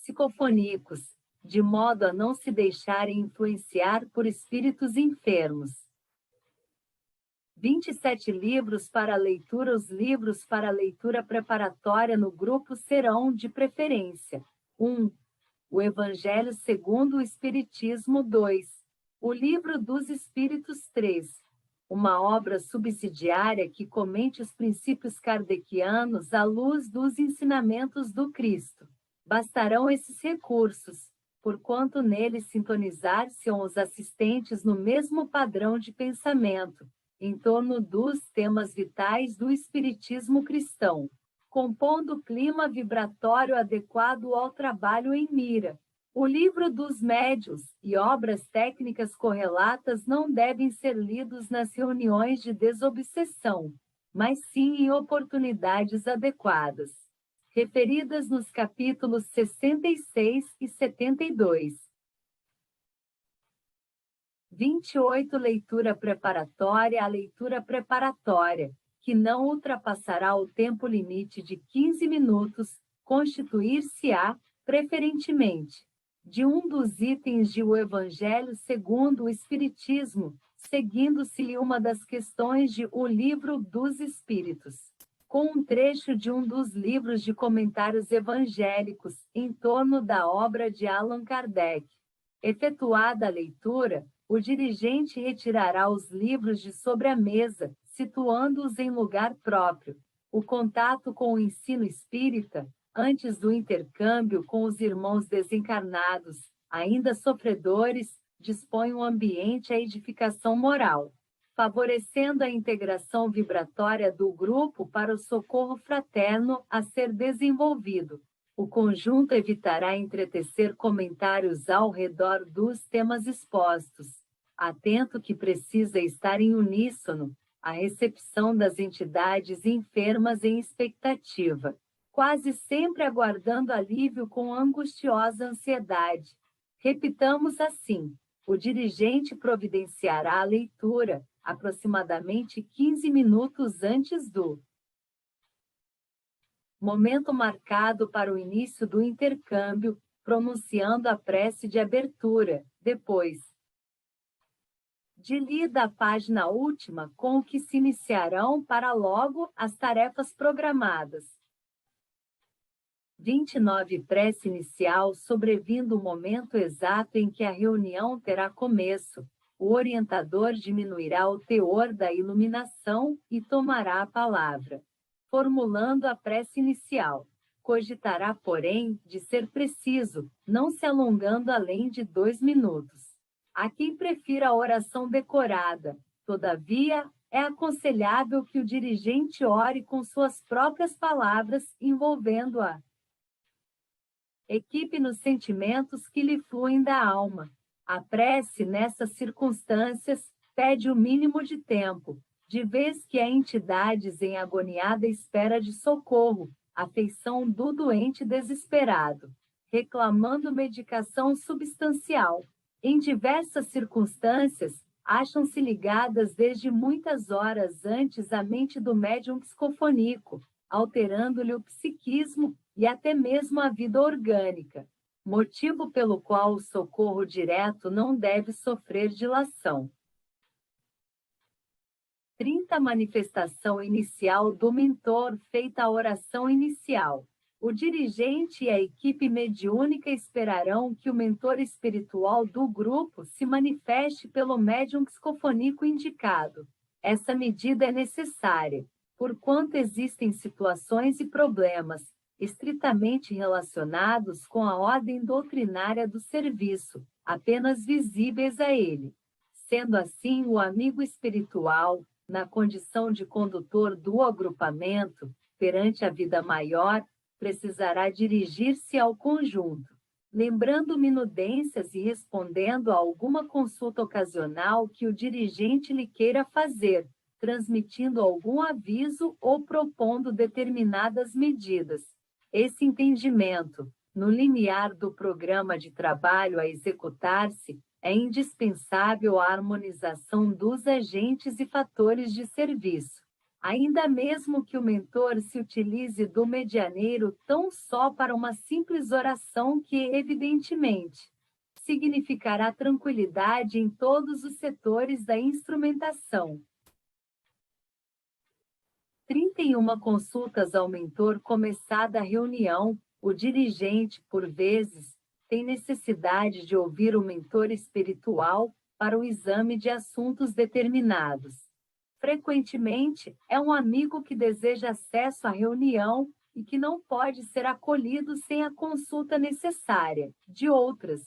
psicofônicos, de modo a não se deixarem influenciar por espíritos enfermos. 27 livros para leitura. Os livros para leitura preparatória no grupo serão, de preferência, 1. O Evangelho segundo o Espiritismo, 2. O Livro dos Espíritos, 3. Uma obra subsidiária que comente os princípios kardecianos à luz dos ensinamentos do Cristo. Bastarão esses recursos, porquanto neles sintonizar-se-ão os assistentes no mesmo padrão de pensamento, em torno dos temas vitais do espiritismo cristão, compondo o clima vibratório adequado ao trabalho em mira. O livro dos médiuns e obras técnicas correlatas não devem ser lidos nas reuniões de desobsessão, mas sim em oportunidades adequadas, referidas nos capítulos 66 e 72. 28. Leitura preparatória. A leitura preparatória, que não ultrapassará o tempo limite de 15 minutos, constituir-se-á, preferentemente, de um dos itens de O Evangelho segundo o Espiritismo, seguindo-se-lhe uma das questões de O Livro dos Espíritos, com um trecho de um dos livros de comentários evangélicos, em torno da obra de Allan Kardec. Efetuada a leitura, o dirigente retirará os livros de sobre a mesa, situando-os em lugar próprio. O contato com o ensino espírita, antes do intercâmbio com os irmãos desencarnados, ainda sofredores, dispõe um ambiente à edificação moral, favorecendo a integração vibratória do grupo para o socorro fraterno a ser desenvolvido. O conjunto evitará entretecer comentários ao redor dos temas expostos, atento que precisa estar em uníssono a recepção das entidades enfermas em expectativa, quase sempre aguardando alívio com angustiosa ansiedade. Repitamos assim: o dirigente providenciará a leitura aproximadamente 15 minutos antes do momento marcado para o início do intercâmbio, pronunciando a prece de abertura, depois de lida a página última, com o que se iniciarão para logo as tarefas programadas. 29. Prece inicial. Sobrevindo o momento exato em que a reunião terá começo, o orientador diminuirá o teor da iluminação e tomará a palavra, formulando a prece inicial. Cogitará, porém, de ser preciso, não se alongando além de 2 minutos. Há quem prefira a oração decorada, todavia, é aconselhável que o dirigente ore com suas próprias palavras, envolvendo a equipe nos sentimentos que lhe fluem da alma. A prece, nessas circunstâncias, pede o mínimo de tempo, de vez que há entidades em agoniada espera de socorro, afeição do doente desesperado, reclamando medicação substancial. Em diversas circunstâncias, acham-se ligadas desde muitas horas antes à mente do médium psicofônico, alterando-lhe o psiquismo e até mesmo a vida orgânica, motivo pelo qual o socorro direto não deve sofrer dilação. 30. Manifestação inicial do mentor. Feita a oração inicial, O dirigente e a equipe mediúnica esperarão que o mentor espiritual do grupo se manifeste pelo médium psicofônico indicado. Essa medida é necessária, porquanto existem situações e problemas estritamente relacionados com a ordem doutrinária do serviço, apenas visíveis a ele. Sendo assim, o amigo espiritual, na condição de condutor do agrupamento, perante a vida maior, precisará dirigir-se ao conjunto, lembrando minudências e respondendo a alguma consulta ocasional que o dirigente lhe queira fazer, transmitindo algum aviso ou propondo determinadas medidas. Esse entendimento, no limiar do programa de trabalho a executar-se, é indispensável à harmonização dos agentes e fatores de serviço. Ainda mesmo que o mentor se utilize do medianeiro tão só para uma simples oração que, evidentemente, significará tranquilidade em todos os setores da instrumentação. 31 consultas ao mentor. Começada a reunião, o dirigente, por vezes, tem necessidade de ouvir o mentor espiritual para o exame de assuntos determinados. Frequentemente, é um amigo que deseja acesso à reunião e que não pode ser acolhido sem a consulta necessária. De outras,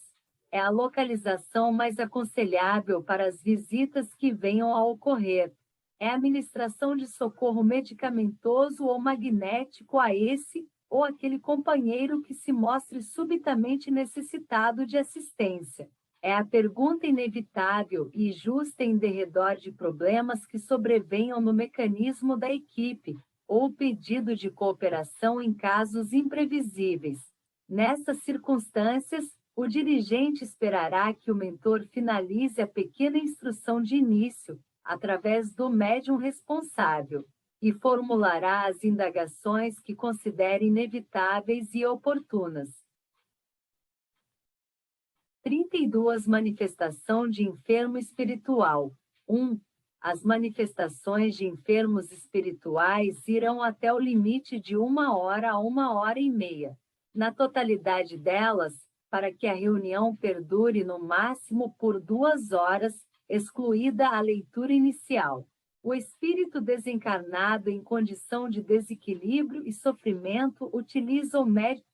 é a localização mais aconselhável para as visitas que venham a ocorrer. É a administração de socorro medicamentoso ou magnético a esse ou aquele companheiro que se mostre subitamente necessitado de assistência. É a pergunta inevitável e justa em derredor de problemas que sobrevenham no mecanismo da equipe, ou o pedido de cooperação em casos imprevisíveis. Nessas circunstâncias, o dirigente esperará que o mentor finalize a pequena instrução de início, através do médium responsável, e formulará as indagações que considere inevitáveis e oportunas. 32 Manifestação de enfermo espiritual. 1. As manifestações de enfermos espirituais irão até o limite de 1 hora a 1 hora e meia. Na totalidade delas, para que a reunião perdure no máximo por 2 horas, excluída a leitura inicial. O espírito desencarnado em condição de desequilíbrio e sofrimento utiliza o médium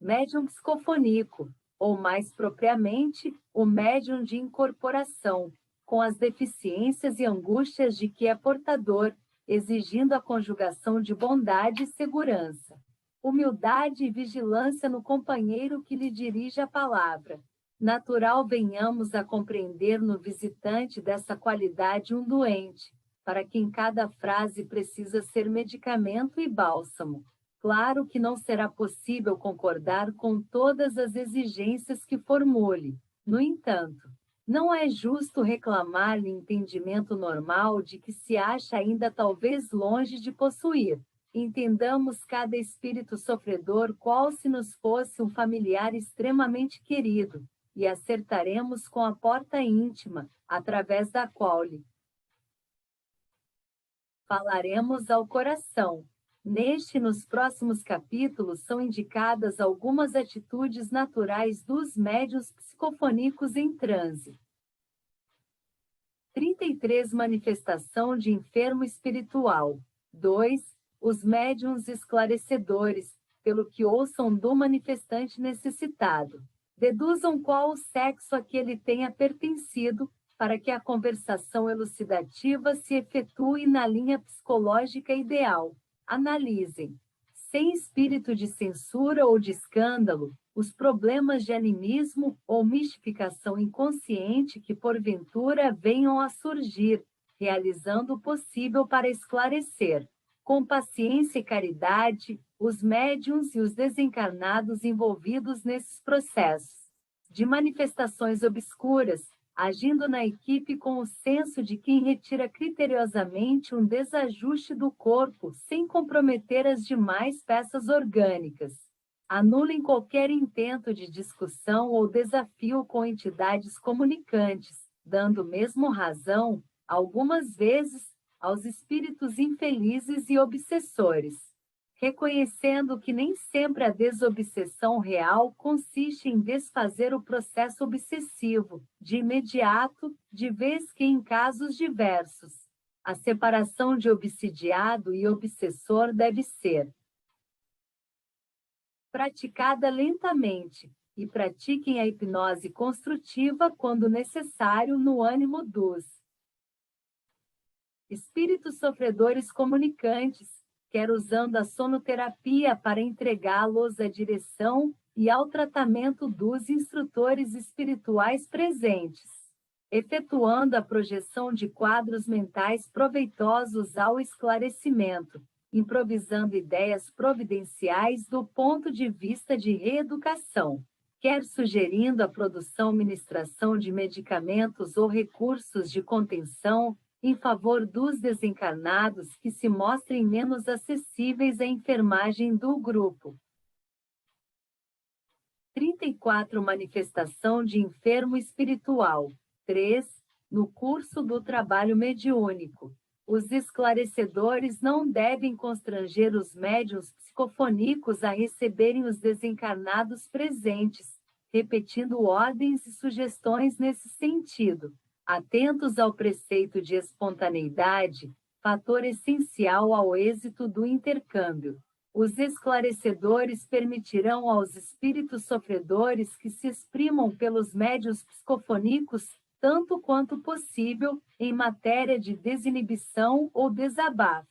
médium psicofônico, ou mais propriamente, o médium de incorporação, com as deficiências e angústias de que é portador, exigindo a conjugação de bondade e segurança, humildade e vigilância no companheiro que lhe dirige a palavra. Natural venhamos a compreender no visitante dessa qualidade um doente, para quem cada frase precisa ser medicamento e bálsamo. Claro que não será possível concordar com todas as exigências que formule. No entanto, não é justo reclamar-lhe entendimento normal de que se acha ainda talvez longe de possuir. Entendamos cada espírito sofredor qual se nos fosse um familiar extremamente querido, e acertaremos com a porta íntima, através da qual lhe falaremos ao coração. Neste e nos próximos capítulos são indicadas algumas atitudes naturais dos médiuns psicofônicos em transe. 33 Manifestação de enfermo espiritual. 2. Os médiuns esclarecedores, pelo que ouçam do manifestante necessitado. Deduzam qual o sexo a que ele tenha pertencido, para que a conversação elucidativa se efetue na linha psicológica ideal. Analisem, sem espírito de censura ou de escândalo, os problemas de animismo ou mistificação inconsciente que porventura venham a surgir, realizando o possível para esclarecer, com paciência e caridade, os médiuns e os desencarnados envolvidos nesses processos de manifestações obscuras, agindo na equipe com o senso de quem retira criteriosamente um desajuste do corpo sem comprometer as demais peças orgânicas. Anulem qualquer intento de discussão ou desafio com entidades comunicantes, dando mesmo razão, algumas vezes, aos espíritos infelizes e obsessores. Reconhecendo que nem sempre a desobsessão real consiste em desfazer o processo obsessivo, de imediato, de vez que em casos diversos. A separação de obsidiado e obsessor deve ser praticada lentamente, e pratiquem a hipnose construtiva quando necessário no ânimo dos espíritos sofredores comunicantes, quer usando a sonoterapia para entregá-los à direção e ao tratamento dos instrutores espirituais presentes, efetuando a projeção de quadros mentais proveitosos ao esclarecimento, improvisando ideias providenciais do ponto de vista de reeducação, quer sugerindo a produção e ministração de medicamentos ou recursos de contenção, em favor dos desencarnados que se mostrem menos acessíveis à enfermagem do grupo. 34 Manifestação de enfermo espiritual. 3. No curso do trabalho mediúnico. Os esclarecedores não devem constranger os médiuns psicofonícos a receberem os desencarnados presentes, repetindo ordens e sugestões nesse sentido. Atentos ao preceito de espontaneidade, fator essencial ao êxito do intercâmbio. Os esclarecedores permitirão aos espíritos sofredores que se exprimam pelos médiuns psicofonícos, tanto quanto possível, em matéria de desinibição ou desabafo,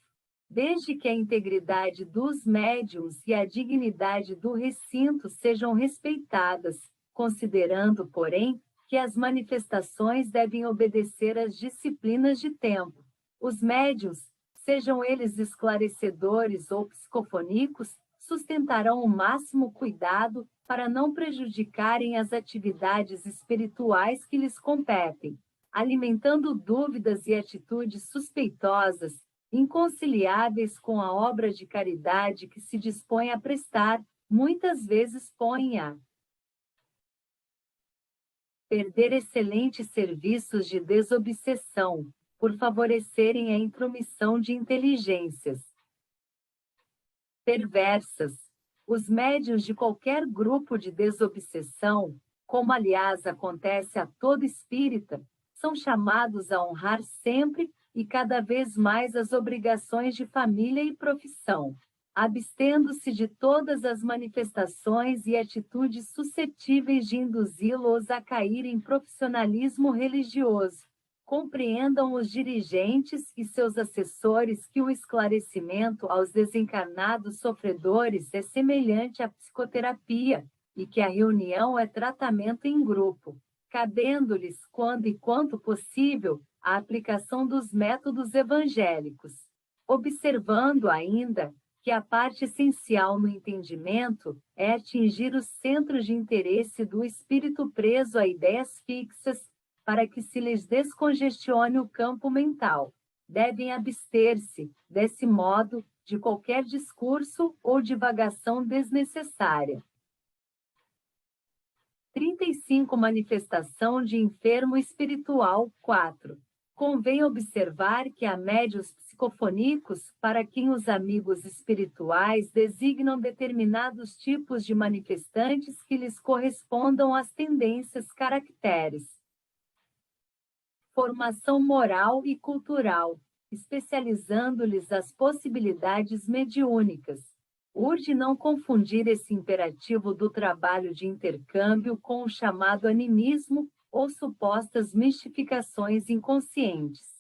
desde que a integridade dos médiuns e a dignidade do recinto sejam respeitadas, considerando, porém, que as manifestações devem obedecer às disciplinas de tempo. Os médiuns, sejam eles esclarecedores ou psicofonícos, sustentarão o máximo cuidado para não prejudicarem as atividades espirituais que lhes competem, alimentando dúvidas e atitudes suspeitosas, inconciliáveis com a obra de caridade que se dispõe a prestar, muitas vezes põem a perder excelentes serviços de desobsessão, por favorecerem a intromissão de inteligências perversas. Os médiuns de qualquer grupo de desobsessão, como aliás acontece a todo espírita, são chamados a honrar sempre e cada vez mais as obrigações de família e profissão, abstendo-se de todas as manifestações e atitudes suscetíveis de induzi-los a cair em profissionalismo religioso. Compreendam os dirigentes e seus assessores que o esclarecimento aos desencarnados sofredores é semelhante à psicoterapia e que a reunião é tratamento em grupo, cabendo-lhes, quando e quanto possível, a aplicação dos métodos evangélicos, observando ainda que a parte essencial no entendimento é atingir os centros de interesse do espírito preso a ideias fixas, para que se lhes descongestione o campo mental. Devem abster-se, desse modo, de qualquer discurso ou divagação desnecessária. 35 Manifestação de enfermo espiritual. 4. Convém observar que há médiuns psicofonícos para quem os amigos espirituais designam determinados tipos de manifestantes que lhes correspondam às tendências caracteres. Formação moral e cultural, especializando-lhes as possibilidades mediúnicas. Urge não confundir esse imperativo do trabalho de intercâmbio com o chamado animismo ou supostas mistificações inconscientes.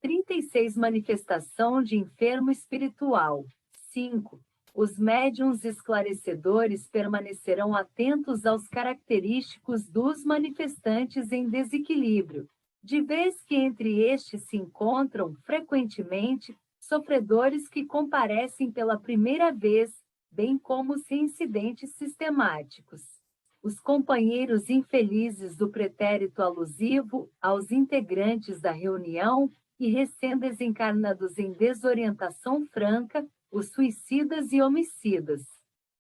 36 Manifestação de enfermo espiritual. 5. Os médiuns esclarecedores permanecerão atentos aos característicos dos manifestantes em desequilíbrio, de vez que entre estes se encontram, frequentemente, sofredores que comparecem pela primeira vez, bem como os reincidentes sistemáticos. os companheiros infelizes do pretérito alusivo aos integrantes da reunião e recém-desencarnados em desorientação franca, os suicidas e homicidas.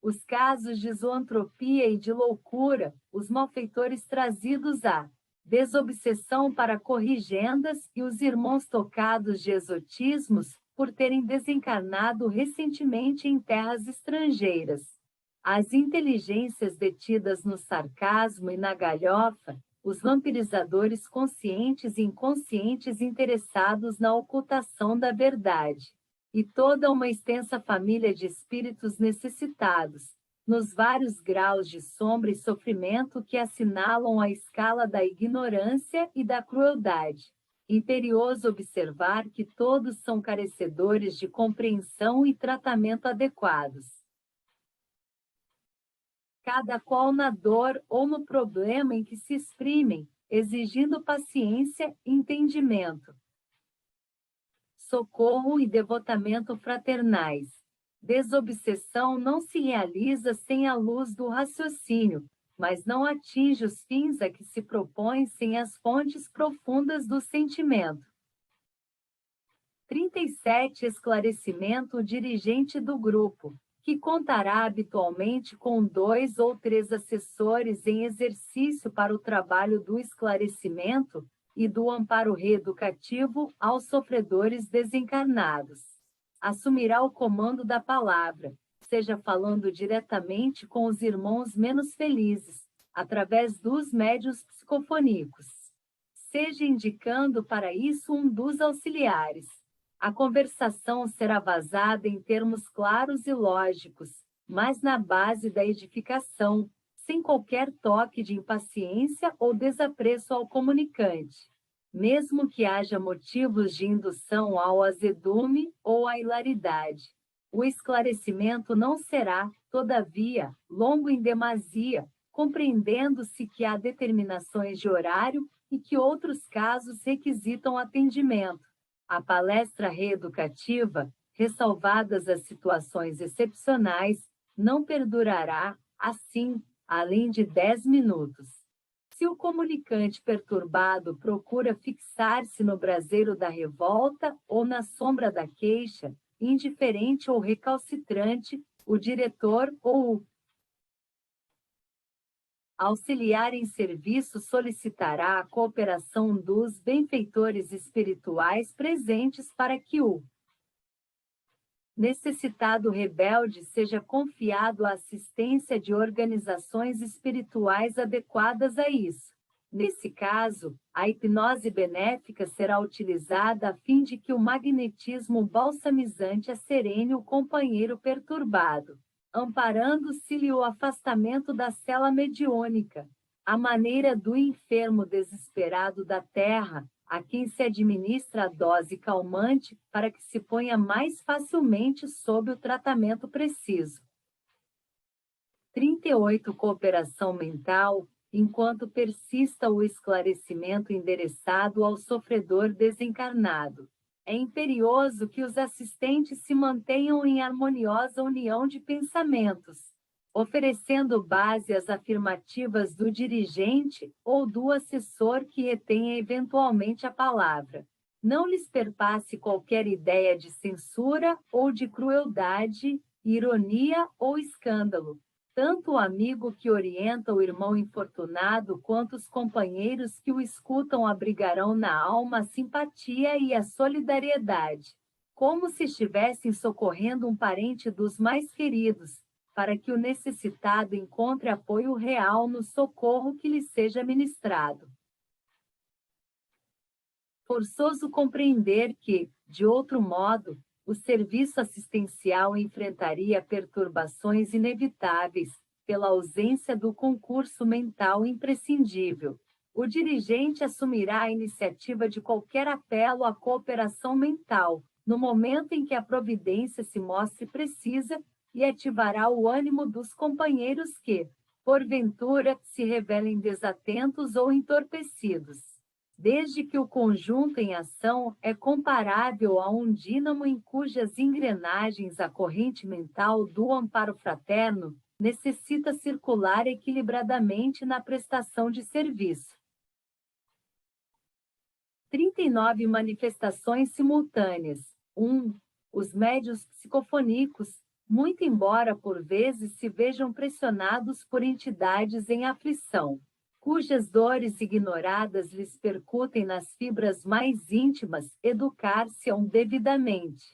Os casos de zoantropia e de loucura, os malfeitores trazidos à desobsessão para corrigendas e os irmãos tocados de exotismos por terem desencarnado recentemente em terras estrangeiras. As inteligências detidas no sarcasmo e na galhofa, os vampirizadores conscientes e inconscientes interessados na ocultação da verdade, e toda uma extensa família de espíritos necessitados, nos vários graus de sombra e sofrimento que assinalam a escala da ignorância e da crueldade. Imperioso observar que todos são carecedores de compreensão e tratamento adequados. Cada qual na dor ou no problema em que se exprimem, exigindo paciência e entendimento, socorro e devotamento fraternais. Desobsessão não se realiza sem a luz do raciocínio, mas não atinge os fins a que se propõe sem as fontes profundas do sentimento. 37. Esclarecimento. O dirigente do grupo, que contará habitualmente com 2 ou 3 assessores em exercício para o trabalho do esclarecimento e do amparo reeducativo aos sofredores desencarnados. Assumirá o comando da palavra, seja falando diretamente com os irmãos menos felizes, através dos médiuns psicofoníacos, seja indicando para isso um dos auxiliares. A conversação será vazada em termos claros e lógicos, mas na base da edificação, sem qualquer toque de impaciência ou desapreço ao comunicante, mesmo que haja motivos de indução ao azedume ou à hilaridade. O esclarecimento não será, todavia, longo em demasia, compreendendo-se que há determinações de horário e que outros casos requisitam atendimento. A palestra reeducativa, ressalvadas as situações excepcionais, não perdurará, assim, além de 10 minutos. Se o comunicante perturbado procura fixar-se no braseiro da revolta ou na sombra da queixa, indiferente ou recalcitrante, o diretor ou o auxiliar em serviço solicitará a cooperação dos benfeitores espirituais presentes para que o necessitado rebelde seja confiado à assistência de organizações espirituais adequadas a isso. Nesse caso, a hipnose benéfica será utilizada a fim de que o magnetismo balsamizante acerene o companheiro perturbado, amparando-se-lhe o afastamento da cela mediúnica, à maneira do enfermo desesperado da terra, a quem se administra a dose calmante para que se ponha mais facilmente sob o tratamento preciso. 38. Cooperação mental, enquanto persista o esclarecimento endereçado ao sofredor desencarnado. É imperioso que os assistentes se mantenham em harmoniosa união de pensamentos, oferecendo base às afirmativas do dirigente ou do assessor que retenha eventualmente a palavra. Não lhes perpasse qualquer ideia de censura ou de crueldade, ironia ou escândalo. Tanto o amigo que orienta o irmão infortunado quanto os companheiros que o escutam abrigarão na alma a simpatia e a solidariedade, como se estivessem socorrendo um parente dos mais queridos, para que o necessitado encontre apoio real no socorro que lhe seja ministrado. Forçoso compreender que, de outro modo, o serviço assistencial enfrentaria perturbações inevitáveis pela ausência do concurso mental imprescindível. O dirigente assumirá a iniciativa de qualquer apelo à cooperação mental, no momento em que a providência se mostre precisa, e ativará o ânimo dos companheiros que, porventura, se revelem desatentos ou entorpecidos. Desde que o conjunto em ação é comparável a um dínamo em cujas engrenagens a corrente mental do amparo fraterno necessita circular equilibradamente na prestação de serviço. 39 manifestações simultâneas. 1. Os médiuns psicofoníacos, muito embora por vezes se vejam pressionados por entidades em aflição, cujas dores ignoradas lhes percutem nas fibras mais íntimas, educar-se-ão devidamente,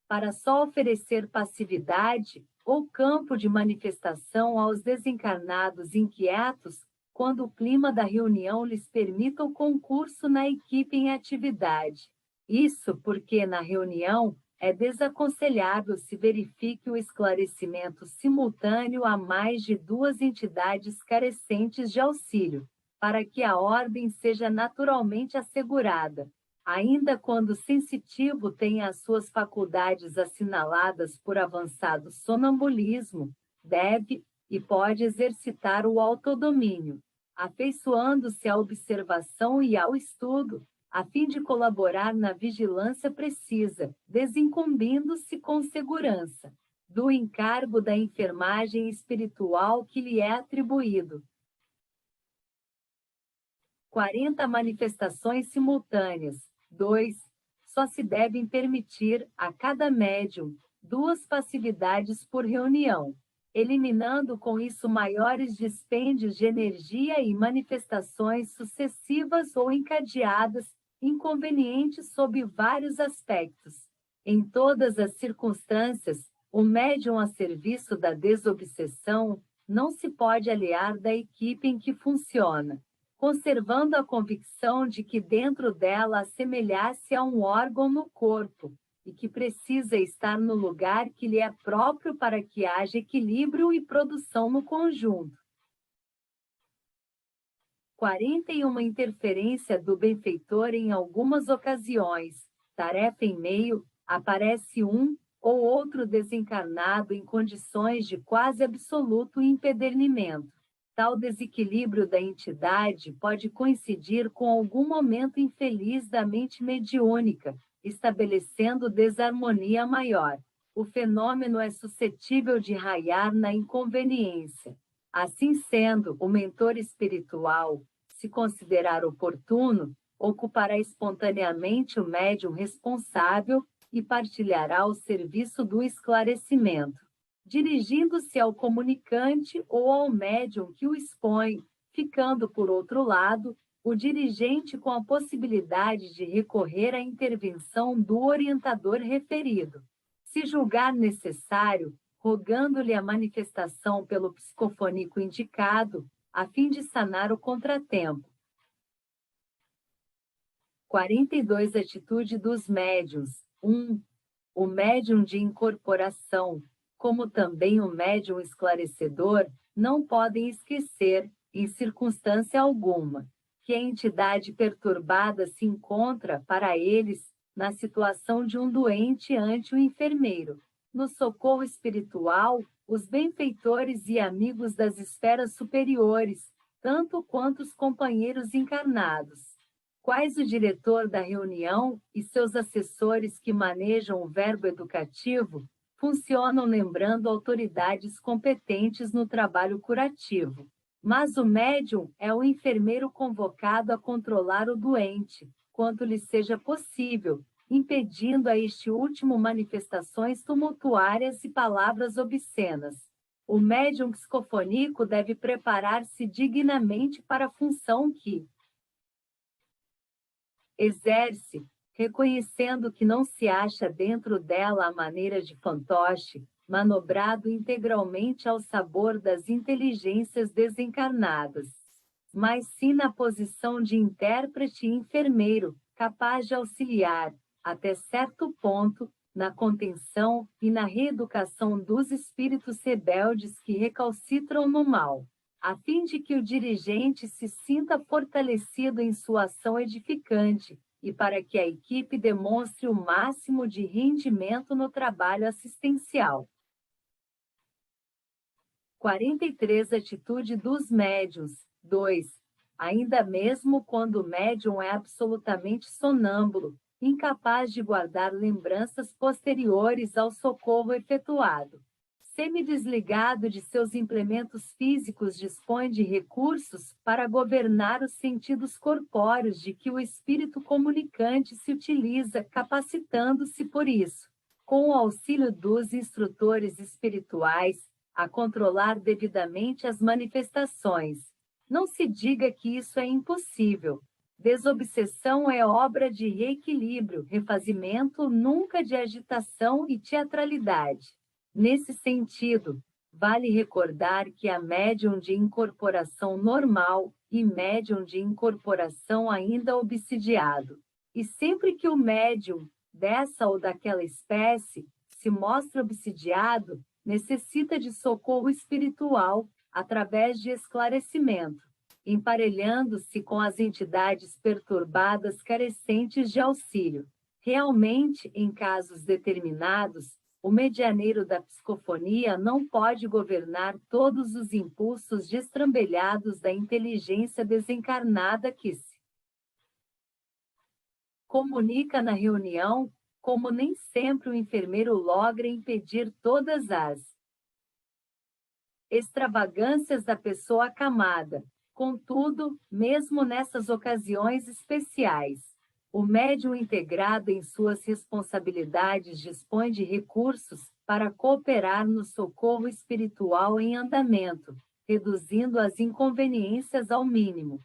para só oferecer passividade ou campo de manifestação aos desencarnados inquietos, quando o clima da reunião lhes permita o concurso na equipe em atividade. Isso porque, na reunião, é desaconselhável se verifique o esclarecimento simultâneo a mais de duas entidades carecentes de auxílio, para que a ordem seja naturalmente assegurada. Ainda quando o sensitivo tenha as suas faculdades assinaladas por avançado sonambulismo, deve e pode exercitar o autodomínio, afeiçoando-se à observação e ao estudo, a fim de colaborar na vigilância precisa, desincumbindo-se com segurança do encargo da enfermagem espiritual que lhe é atribuído. 40 manifestações simultâneas. 2. Só se devem permitir, a cada médium, 2 passividades por reunião, eliminando com isso maiores dispêndios de energia e manifestações sucessivas ou encadeadas, inconvenientes sob vários aspectos. Em todas as circunstâncias, o médium a serviço da desobsessão não se pode aliar da equipe em que funciona, conservando a convicção de que dentro dela assemelhar-se a um órgão no corpo, e que precisa estar no lugar que lhe é próprio para que haja equilíbrio e produção no conjunto. 41 interferência do benfeitor em algumas ocasiões. Tarefa em meio, aparece um ou outro desencarnado em condições de quase absoluto impedernimento. Tal desequilíbrio da entidade pode coincidir com algum momento infeliz da mente mediúnica, estabelecendo desarmonia maior. O fenômeno é suscetível de raiar na inconveniência. Assim sendo, o mentor espiritual, se considerar oportuno, ocupará espontaneamente o médium responsável e partilhará o serviço do esclarecimento, dirigindo-se ao comunicante ou ao médium que o expõe, ficando, por outro lado, o dirigente com a possibilidade de recorrer à intervenção do orientador referido, se julgar necessário, rogando-lhe a manifestação pelo psicofônico indicado, a fim de sanar o contratempo. 42 Atitude dos médiuns. 1. O médium de incorporação, como também o médium esclarecedor, não podem esquecer, em circunstância alguma, que a entidade perturbada se encontra, para eles, na situação de um doente ante o enfermeiro. No socorro espiritual, os benfeitores e amigos das esferas superiores, tanto quanto os companheiros encarnados, quais o diretor da reunião e seus assessores que manejam o verbo educativo, funcionam lembrando autoridades competentes no trabalho curativo. Mas o médium é o enfermeiro convocado a controlar o doente, quanto lhe seja possível, impedindo a este último manifestações tumultuárias e palavras obscenas. O médium psicofoníco deve preparar-se dignamente para a função que exerce, reconhecendo que não se acha dentro dela à maneira de fantoche, manobrado integralmente ao sabor das inteligências desencarnadas, mas sim na posição de intérprete e enfermeiro, capaz de auxiliar, até certo ponto, na contenção e na reeducação dos espíritos rebeldes que recalcitram no mal, a fim de que o dirigente se sinta fortalecido em sua ação edificante, e para que a equipe demonstre o máximo de rendimento no trabalho assistencial. 43 Atitude dos médiuns. 2. Ainda mesmo quando o médium é absolutamente sonâmbulo, incapaz de guardar lembranças posteriores ao socorro efetuado, Semidesligado de seus implementos físicos, dispõe de recursos para governar os sentidos corpóreos de que o espírito comunicante se utiliza, capacitando-se por isso, com o auxílio dos instrutores espirituais, a controlar devidamente as manifestações. Não se diga que isso é impossível. Desobsessão é obra de reequilíbrio, refazimento, nunca de agitação e teatralidade. Nesse sentido, vale recordar que há médium de incorporação normal e médium de incorporação ainda obsidiado. E sempre que o médium dessa ou daquela espécie se mostra obsidiado, necessita de socorro espiritual através de esclarecimento, emparelhando-se com as entidades perturbadas carecentes de auxílio. Realmente, em casos determinados, o medianeiro da psicofonia não pode governar todos os impulsos destrambelhados da inteligência desencarnada que se comunica na reunião, como nem sempre o enfermeiro logra impedir todas as extravagâncias da pessoa acamada. Contudo, mesmo nessas ocasiões especiais, o médium integrado em suas responsabilidades dispõe de recursos para cooperar no socorro espiritual em andamento, reduzindo as inconveniências ao mínimo.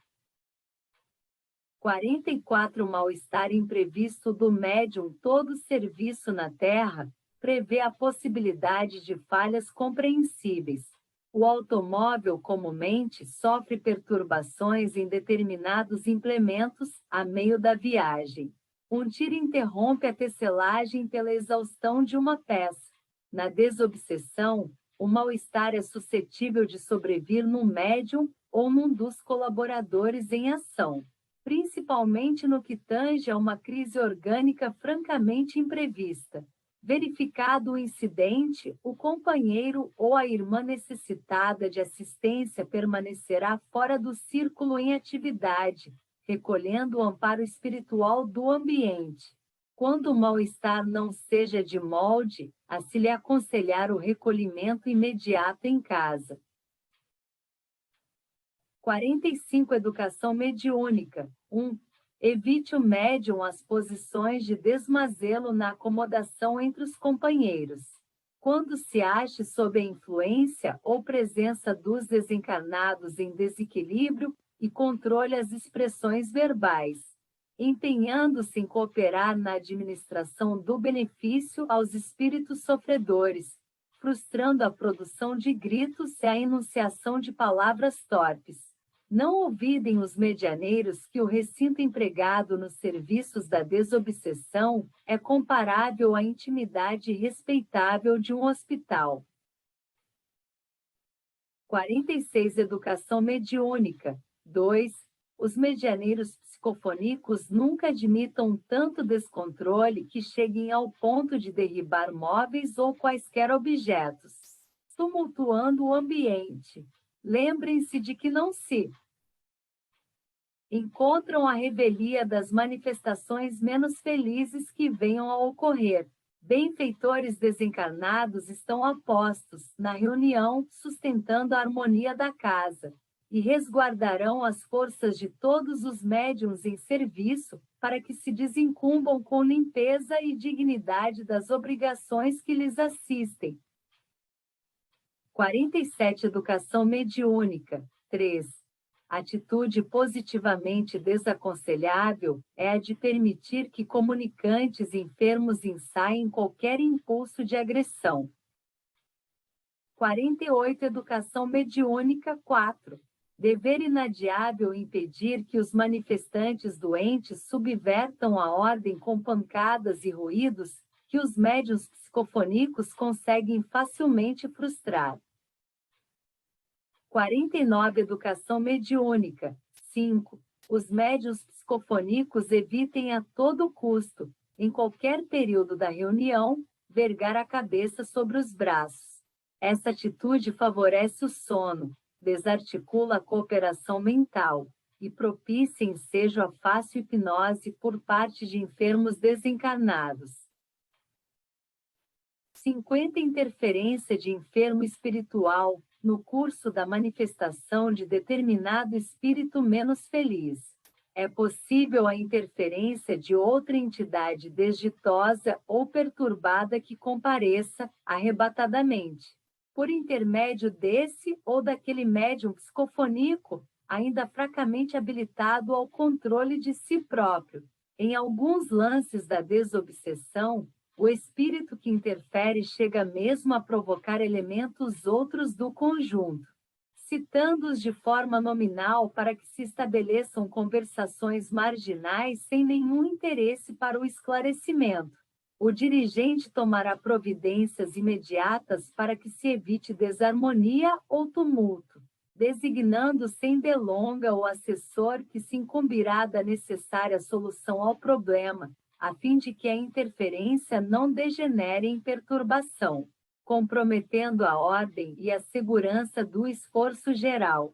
44. Mal-estar imprevisto do médium. Todo serviço na Terra prevê a possibilidade de falhas compreensíveis. O automóvel comumente sofre perturbações em determinados implementos a meio da viagem. Um tiro interrompe a tecelagem pela exaustão de uma peça. Na desobsessão, o mal-estar é suscetível de sobrevir no médium ou num dos colaboradores em ação, principalmente no que tange a uma crise orgânica francamente imprevista. Verificado o incidente, o companheiro ou a irmã necessitada de assistência permanecerá fora do círculo em atividade, recolhendo o amparo espiritual do ambiente. Quando o mal-estar não seja de molde, a se lhe aconselhar o recolhimento imediato em casa. 45. Educação mediúnica. 1. Evite o médium as posições de desmazelo na acomodação entre os companheiros. Quando se ache sob a influência ou presença dos desencarnados em desequilíbrio e controle as expressões verbais, empenhando-se em cooperar na administração do benefício aos espíritos sofredores, frustrando a produção de gritos e a enunciação de palavras torpes. Não olvidem os medianeiros que o recinto empregado nos serviços da desobsessão é comparável à intimidade respeitável de um hospital. 46. Educação mediúnica. 2. Os medianeiros psicofônicos nunca admitam tanto descontrole que cheguem ao ponto de derribar móveis ou quaisquer objetos, tumultuando o ambiente. Lembrem-se de que não se encontram a revelia das manifestações menos felizes que venham a ocorrer. Benfeitores desencarnados estão apostos na reunião, sustentando a harmonia da casa, e resguardarão as forças de todos os médiuns em serviço para que se desincumbam com limpeza e dignidade das obrigações que lhes assistem. 47. Educação mediúnica. 3. Atitude positivamente desaconselhável é a de permitir que comunicantes enfermos ensaiem qualquer impulso de agressão. 48. Educação mediúnica. 4. Dever inadiável impedir que os manifestantes doentes subvertam a ordem com pancadas e ruídos que os médiuns psicofônicos conseguem facilmente frustrar. 49. Educação mediúnica. 5. Os médiuns psicofônicos evitem a todo custo, em qualquer período da reunião, vergar a cabeça sobre os braços. Essa atitude favorece o sono, desarticula a cooperação mental e propicia ensejo a fácil hipnose por parte de enfermos desencarnados. 50 Interferência de enfermo espiritual, no curso da manifestação de determinado espírito menos feliz. É possível a interferência de outra entidade desditosa ou perturbada que compareça, arrebatadamente, por intermédio desse ou daquele médium psicofoníco, ainda fracamente habilitado ao controle de si próprio. Em alguns lances da desobsessão, o espírito que interfere chega mesmo a provocar elementos outros do conjunto, citando-os de forma nominal para que se estabeleçam conversações marginais sem nenhum interesse para o esclarecimento. O dirigente tomará providências imediatas para que se evite desarmonia ou tumulto, designando sem delonga o assessor que se incumbirá da necessária solução ao problema, a fim de que a interferência não degenere em perturbação, comprometendo a ordem e a segurança do esforço geral.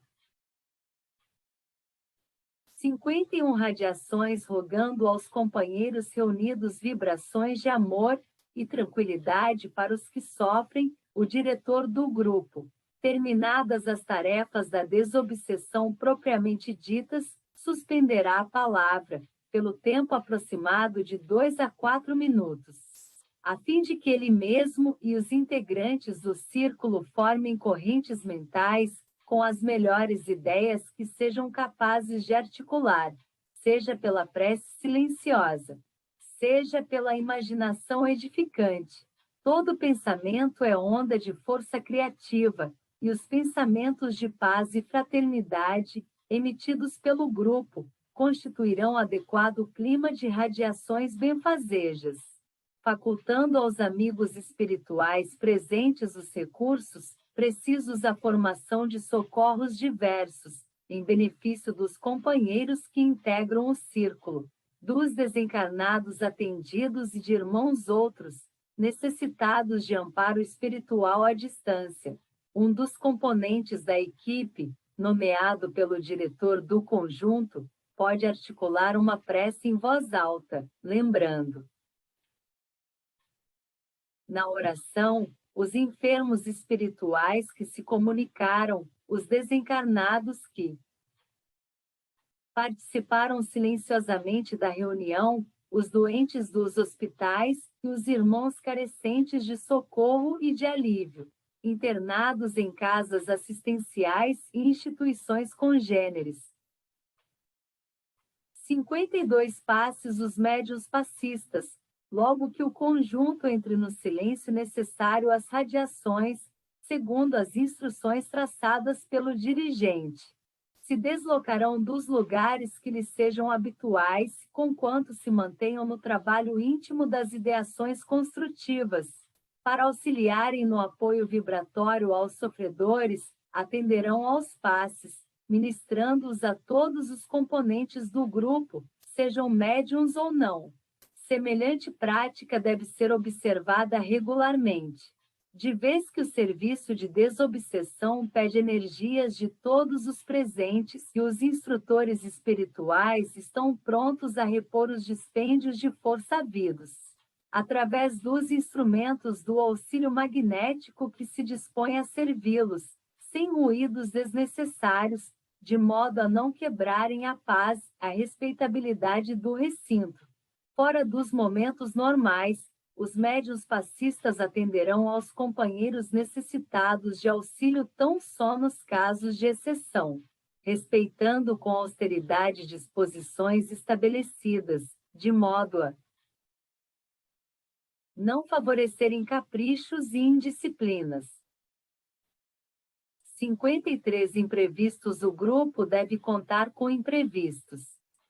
51 Radiações rogando aos companheiros reunidos vibrações de amor e tranquilidade para os que sofrem, o diretor do grupo. Terminadas as tarefas da desobsessão propriamente ditas, suspenderá a palavra, pelo tempo aproximado de 2 a 4 minutos, a fim de que ele mesmo e os integrantes do círculo formem correntes mentais com as melhores ideias que sejam capazes de articular, seja pela prece silenciosa, seja pela imaginação edificante. Todo pensamento é onda de força criativa, e os pensamentos de paz e fraternidade, emitidos pelo grupo, constituirão adequado clima de radiações benfazejas, facultando aos amigos espirituais presentes os recursos precisos à formação de socorros diversos, em benefício dos companheiros que integram o círculo, dos desencarnados atendidos e de irmãos outros, necessitados de amparo espiritual à distância. Um dos componentes da equipe, nomeado pelo diretor do conjunto, pode articular uma prece em voz alta, lembrando. Na oração, os enfermos espirituais que se comunicaram, os desencarnados que participaram silenciosamente da reunião, os doentes dos hospitais e os irmãos carecentes de socorro e de alívio, internados em casas assistenciais e instituições congêneres. 52 passes os médiuns passistas, logo que o conjunto entre no silêncio necessário às radiações, segundo as instruções traçadas pelo dirigente. Se deslocarão dos lugares que lhes sejam habituais, conquanto se mantenham no trabalho íntimo das ideações construtivas. Para auxiliarem no apoio vibratório aos sofredores, atenderão aos passes, ministrando-os a todos os componentes do grupo, sejam médiuns ou não. Semelhante prática deve ser observada regularmente, de vez que o serviço de desobsessão pede energias de todos os presentes e os instrutores espirituais estão prontos a repor os dispêndios de força havidos, através dos instrumentos do auxílio magnético que se dispõe a servi-los, sem ruídos desnecessários, de modo a não quebrarem a paz, a respeitabilidade do recinto. Fora dos momentos normais, os médiuns passistas atenderão aos companheiros necessitados de auxílio tão só nos casos de exceção, respeitando com austeridade disposições estabelecidas, de modo a não favorecerem caprichos e indisciplinas. 53 Imprevistos. O grupo deve contar com imprevistos.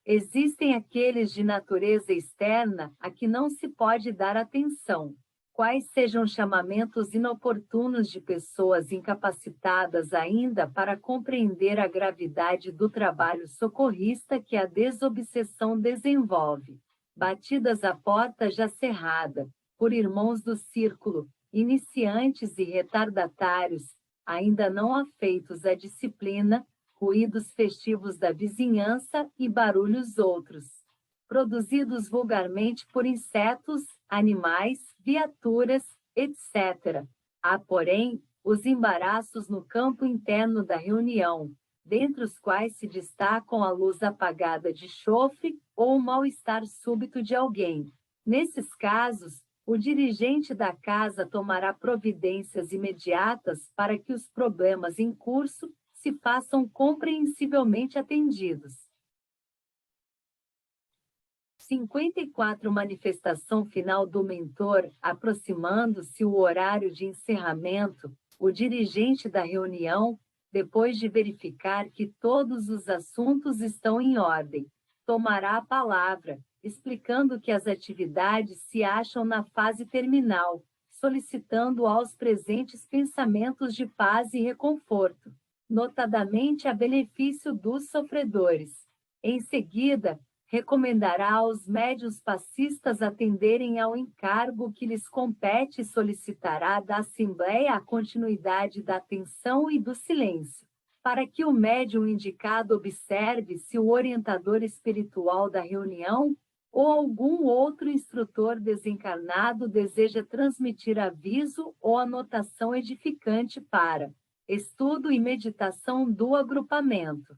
Existem aqueles de natureza externa a que não se pode dar atenção, quais sejam chamamentos inoportunos de pessoas incapacitadas ainda para compreender a gravidade do trabalho socorrista que a desobsessão desenvolve, batidas à porta já cerrada, por irmãos do círculo, iniciantes e retardatários, ainda não afeitos à disciplina, ruídos festivos da vizinhança e barulhos outros, produzidos vulgarmente por insetos, animais, viaturas, etc. Há, porém, os embaraços no campo interno da reunião, dentre os quais se destacam a luz apagada de chofre ou o mal-estar súbito de alguém. Nesses casos, o dirigente da casa tomará providências imediatas para que os problemas em curso se façam compreensivelmente atendidos. 54 Manifestação final do mentor. Aproximando-se o horário de encerramento, o dirigente da reunião, depois de verificar que todos os assuntos estão em ordem, tomará a palavra, explicando que as atividades se acham na fase terminal, solicitando aos presentes pensamentos de paz e reconforto, notadamente a benefício dos sofredores. Em seguida, recomendará aos médiuns passistas atenderem ao encargo que lhes compete e solicitará da Assembleia a continuidade da atenção e do silêncio, para que o médium indicado observe se o orientador espiritual da reunião ou algum outro instrutor desencarnado deseja transmitir aviso ou anotação edificante para estudo e meditação do agrupamento.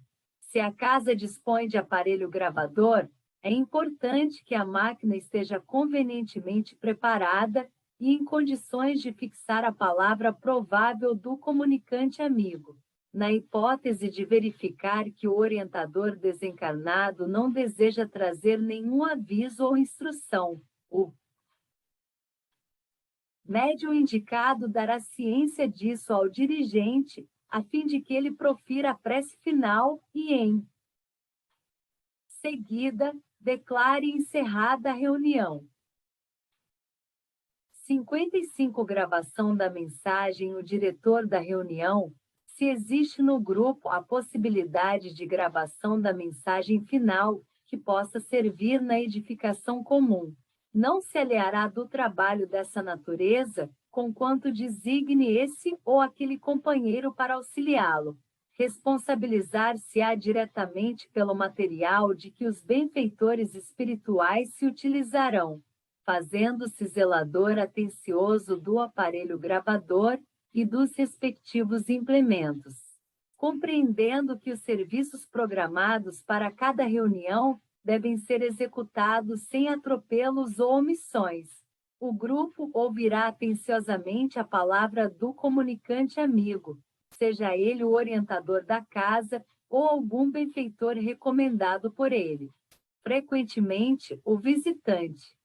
Se a casa dispõe de aparelho gravador, é importante que a máquina esteja convenientemente preparada e em condições de fixar a palavra provável do comunicante amigo. Na hipótese de verificar que o orientador desencarnado não deseja trazer nenhum aviso ou instrução, o médium indicado dará ciência disso ao dirigente, a fim de que ele profira a prece final e, em seguida, declare encerrada a reunião. 55 Gravação da mensagem. O diretor da reunião, se existe no grupo a possibilidade de gravação da mensagem final, que possa servir na edificação comum, não se aliará do trabalho dessa natureza, conquanto designe esse ou aquele companheiro para auxiliá-lo. Responsabilizar-se-á diretamente pelo material de que os benfeitores espirituais se utilizarão, fazendo-se zelador atencioso do aparelho gravador e dos respectivos implementos. Compreendendo que os serviços programados para cada reunião devem ser executados sem atropelos ou omissões, o grupo ouvirá atenciosamente a palavra do comunicante amigo, seja ele o orientador da casa ou algum benfeitor recomendado por ele. Frequentemente, o visitante,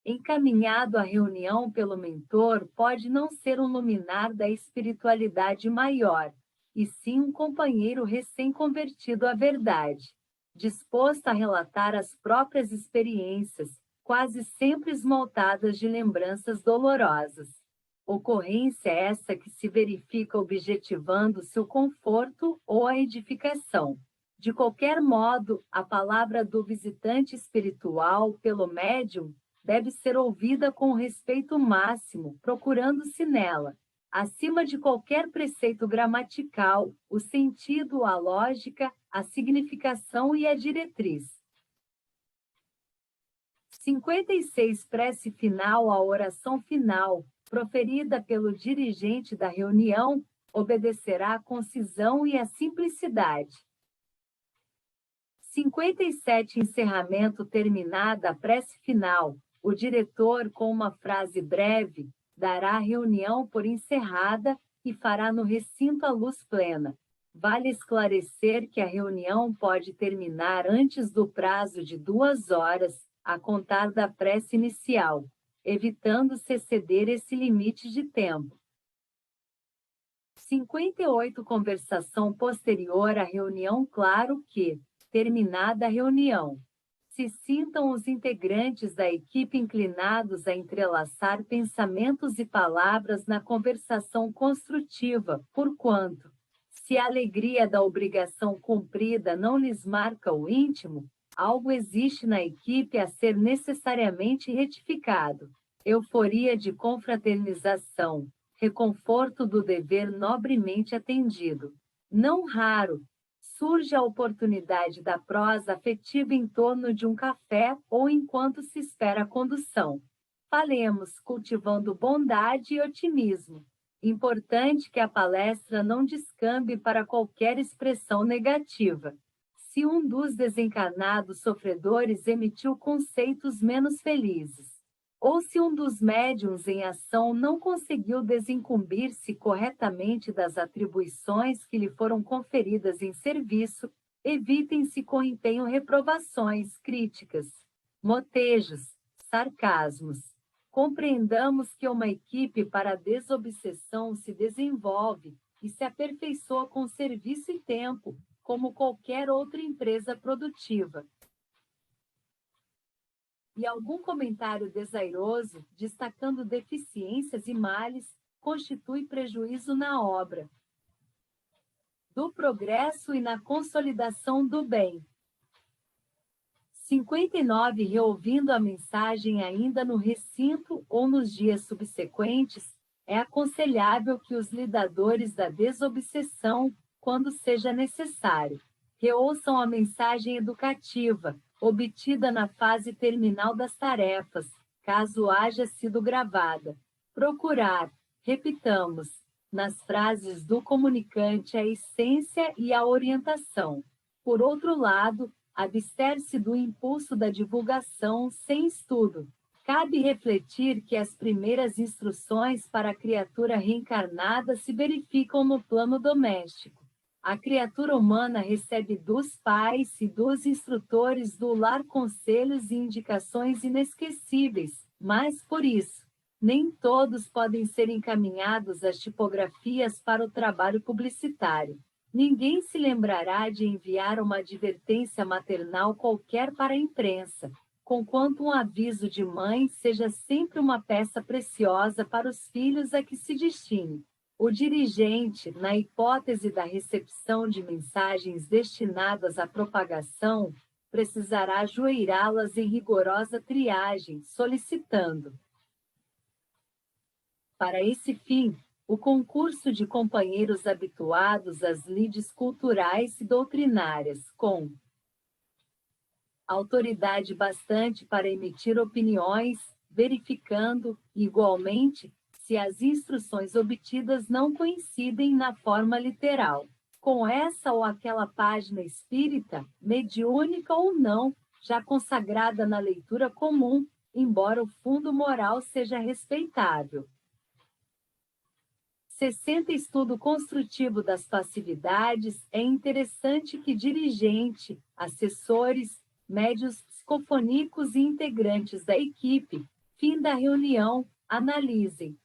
encaminhado à reunião pelo mentor, pode não ser um luminar da espiritualidade maior, e sim um companheiro recém-convertido à verdade, disposto a relatar as próprias experiências, quase sempre esmaltadas de lembranças dolorosas. Ocorrência essa que se verifica objetivando-se o conforto ou a edificação. De qualquer modo, a palavra do visitante espiritual pelo médium deve ser ouvida com respeito máximo, procurando-se nela, acima de qualquer preceito gramatical, o sentido, a lógica, a significação e a diretriz. 56 Prece final. A oração final, proferida pelo dirigente da reunião, obedecerá à concisão e à simplicidade. 57 Encerramento. Terminada a prece final, o diretor, com uma frase breve, dará a reunião por encerrada e fará no recinto a luz plena. Vale esclarecer que a reunião pode terminar antes do prazo de 2 horas, a contar da prece inicial, evitando-se exceder esse limite de tempo. 58 Conversação posterior à reunião. Claro que, terminada a reunião, se sintam os integrantes da equipe inclinados a entrelaçar pensamentos e palavras na conversação construtiva, porquanto, se a alegria da obrigação cumprida não lhes marca o íntimo, algo existe na equipe a ser necessariamente retificado. Euforia de confraternização, reconforto do dever nobremente atendido. Não raro, surge a oportunidade da prosa afetiva em torno de um café ou enquanto se espera a condução. espalhemos, cultivando bondade e otimismo. Importante que a palestra não descambe para qualquer expressão negativa. Se um dos desencarnados sofredores emitiu conceitos menos felizes, ou se um dos médiuns em ação não conseguiu desincumbir-se corretamente das atribuições que lhe foram conferidas em serviço, evitem-se com empenho reprovações, críticas, motejos, sarcasmos. Compreendamos que uma equipe para a desobsessão se desenvolve e se aperfeiçoa com serviço e tempo, como qualquer outra empresa produtiva. E algum comentário desairoso, destacando deficiências e males, constitui prejuízo na obra do progresso e na consolidação do bem. 59. Reouvindo a mensagem ainda no recinto ou nos dias subsequentes, é aconselhável que os lidadores da desobsessão, quando seja necessário, reouçam a mensagem educativa, obtida na fase terminal das tarefas, caso haja sido gravada. Procurar, repitamos, nas frases do comunicante a essência e a orientação. Por outro lado, abster-se do impulso da divulgação sem estudo. Cabe refletir que as primeiras instruções para a criatura reencarnada se verificam no plano doméstico. A criatura humana recebe dos pais e dos instrutores do lar conselhos e indicações inesquecíveis, mas, por isso, nem todos podem ser encaminhados às tipografias para o trabalho publicitário. Ninguém se lembrará de enviar uma advertência maternal qualquer para a imprensa, conquanto um aviso de mãe seja sempre uma peça preciosa para os filhos a que se destine. O dirigente, na hipótese da recepção de mensagens destinadas à propagação, precisará ajoelhá-las em rigorosa triagem, solicitando, para esse fim, o concurso de companheiros habituados às lides culturais e doutrinárias, com autoridade bastante para emitir opiniões, verificando, igualmente, se as instruções obtidas não coincidem na forma literal, com essa ou aquela página espírita, mediúnica ou não, já consagrada na leitura comum, embora o fundo moral seja respeitável. 60. Estudo construtivo das passividades. É interessante que dirigente, assessores, médios psicofônicos e integrantes da equipe, fim da reunião, analisem,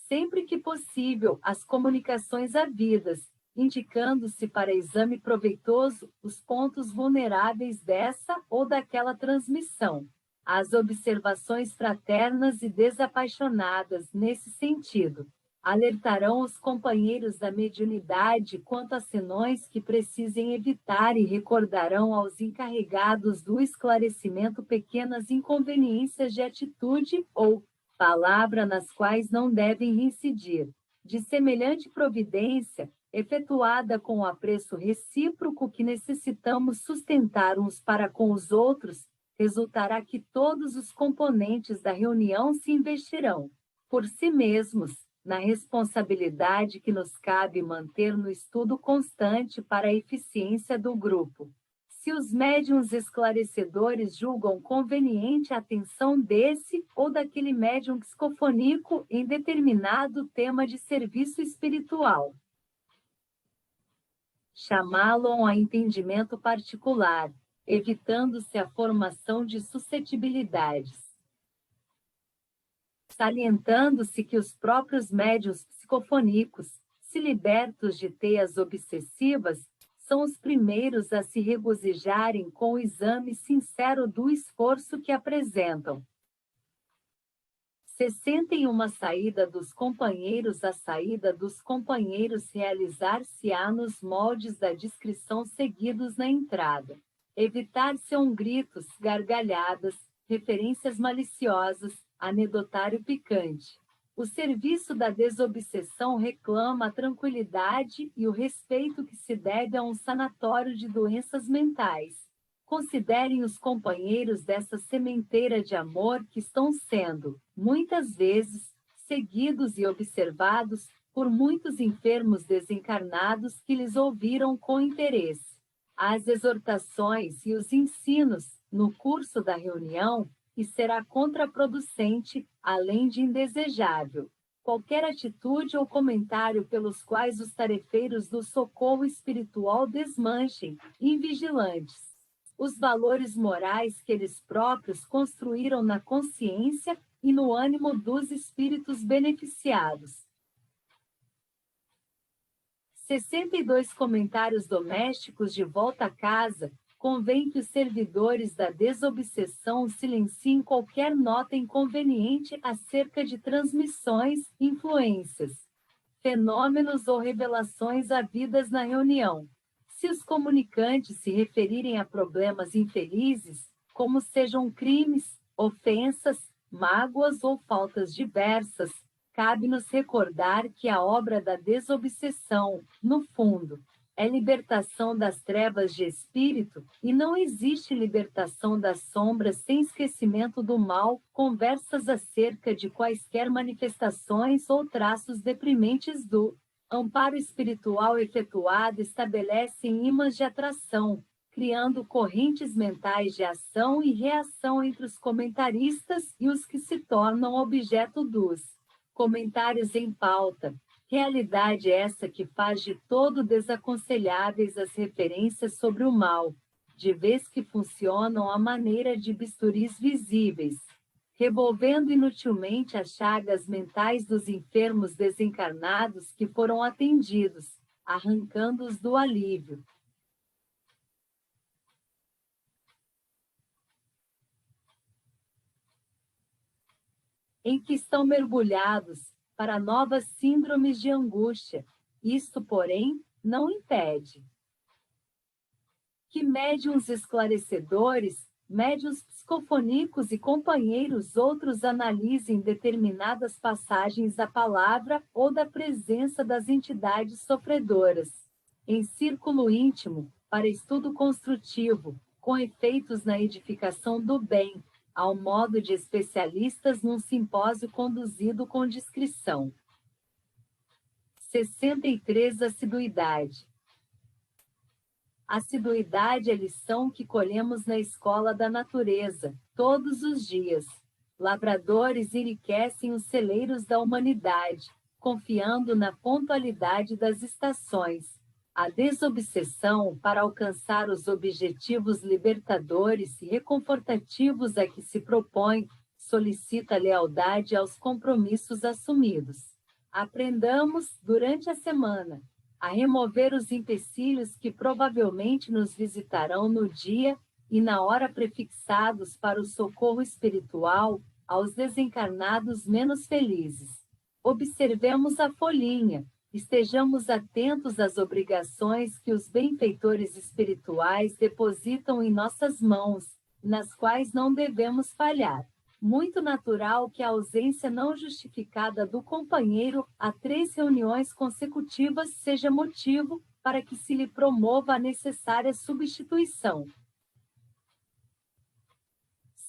sempre que possível, as comunicações havidas, indicando-se para exame proveitoso os pontos vulneráveis dessa ou daquela transmissão. As observações fraternas e desapaixonadas nesse sentido alertarão os companheiros da mediunidade quanto a senões que precisem evitar e recordarão aos encarregados do esclarecimento pequenas inconveniências de atitude ou palavra nas quais não devem reincidir. De semelhante providência, efetuada com o apreço recíproco que necessitamos sustentar uns para com os outros, resultará que todos os componentes da reunião se investirão, por si mesmos, na responsabilidade que nos cabe manter no estudo constante para a eficiência do grupo. Se os médiuns esclarecedores julgam conveniente a atenção desse ou daquele médium psicofônico em determinado tema de serviço espiritual, chamá-lo a entendimento particular, evitando-se a formação de suscetibilidades. Salientando-se que os próprios médiuns psicofônicos, se libertos de teias obsessivas, são os primeiros a se regozijarem com o exame sincero do esforço que apresentam. 61. Saída dos companheiros. A saída dos companheiros realizar-se-á nos moldes da descrição seguidos na entrada. Evitar-se-ão gritos, gargalhadas, referências maliciosas, anedotário picante. O serviço da desobsessão reclama a tranquilidade e o respeito que se deve a um sanatório de doenças mentais. Considerem os companheiros dessa sementeira de amor que estão sendo, muitas vezes, seguidos e observados por muitos enfermos desencarnados que lhes ouviram com interesse. As exortações e os ensinos no curso da reunião e será contraproducente, além de indesejável, qualquer atitude ou comentário pelos quais os tarefeiros do socorro espiritual desmanchem, invigilantes, os valores morais que eles próprios construíram na consciência e no ânimo dos espíritos beneficiados. 62 comentários domésticos de volta a casa. Convém que os servidores da desobsessão silenciem qualquer nota inconveniente acerca de transmissões, influências, fenômenos ou revelações havidas na reunião. Se os comunicantes se referirem a problemas infelizes, como sejam crimes, ofensas, mágoas ou faltas diversas, cabe-nos recordar que a obra da desobsessão, no fundo, é libertação das trevas de espírito, e não existe libertação das sombras sem esquecimento do mal. Conversas acerca de quaisquer manifestações ou traços deprimentes do amparo espiritual efetuado estabelecem ímãs de atração, criando correntes mentais de ação e reação entre os comentaristas e os que se tornam objeto dos comentários em pauta. Realidade essa que faz de todo desaconselháveis as referências sobre o mal, de vez que funcionam à maneira de bisturis visíveis, revolvendo inutilmente as chagas mentais dos enfermos desencarnados que foram atendidos, arrancando-os do alívio. Em que estão mergulhados, para novas síndromes de angústia. Isto, porém, não impede que médiuns esclarecedores, médiuns psicofoníacos e companheiros outros analisem determinadas passagens da palavra ou da presença das entidades sofredoras, em círculo íntimo, para estudo construtivo, com efeitos na edificação do bem, ao modo de especialistas num simpósio conduzido com discrição. 63. Assiduidade. Assiduidade é lição que colhemos na escola da natureza, todos os dias. Lavradores enriquecem os celeiros da humanidade, confiando na pontualidade das estações. A desobsessão, para alcançar os objetivos libertadores e reconfortativos a que se propõe, solicita lealdade aos compromissos assumidos. Aprendamos, durante a semana, a remover os empecilhos que provavelmente nos visitarão no dia e na hora prefixados para o socorro espiritual aos desencarnados menos felizes. Observemos a folhinha. Estejamos atentos às obrigações que os benfeitores espirituais depositam em nossas mãos, nas quais não devemos falhar. Muito natural que a ausência não justificada do companheiro a 3 reuniões consecutivas seja motivo para que se lhe promova a necessária substituição.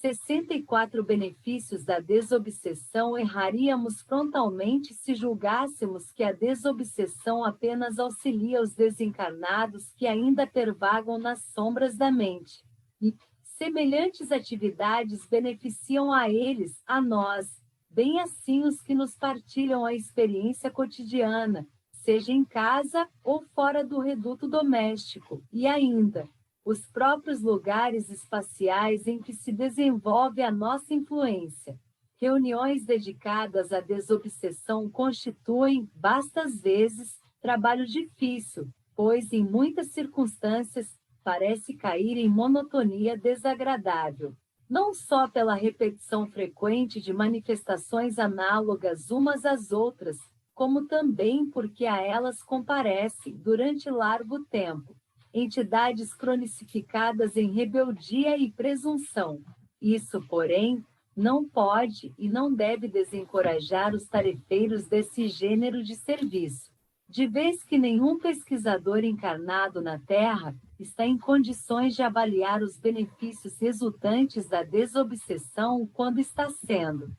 64 benefícios da desobsessão. Erraríamos frontalmente se julgássemos que a desobsessão apenas auxilia os desencarnados que ainda pervagam nas sombras da mente. E semelhantes atividades beneficiam a eles, a nós, bem assim os que nos partilham a experiência cotidiana, seja em casa ou fora do reduto doméstico, e ainda os próprios lugares espaciais em que se desenvolve a nossa influência. Reuniões dedicadas à desobsessão constituem, bastas vezes, trabalho difícil, pois, em muitas circunstâncias, parece cair em monotonia desagradável. Não só pela repetição frequente de manifestações análogas umas às outras, como também porque a elas comparecem, durante largo tempo, entidades cronicificadas em rebeldia e presunção. Isso, porém, não pode e não deve desencorajar os tarefeiros desse gênero de serviço. De vez que nenhum pesquisador encarnado na Terra está em condições de avaliar os benefícios resultantes da desobsessão quando está sendo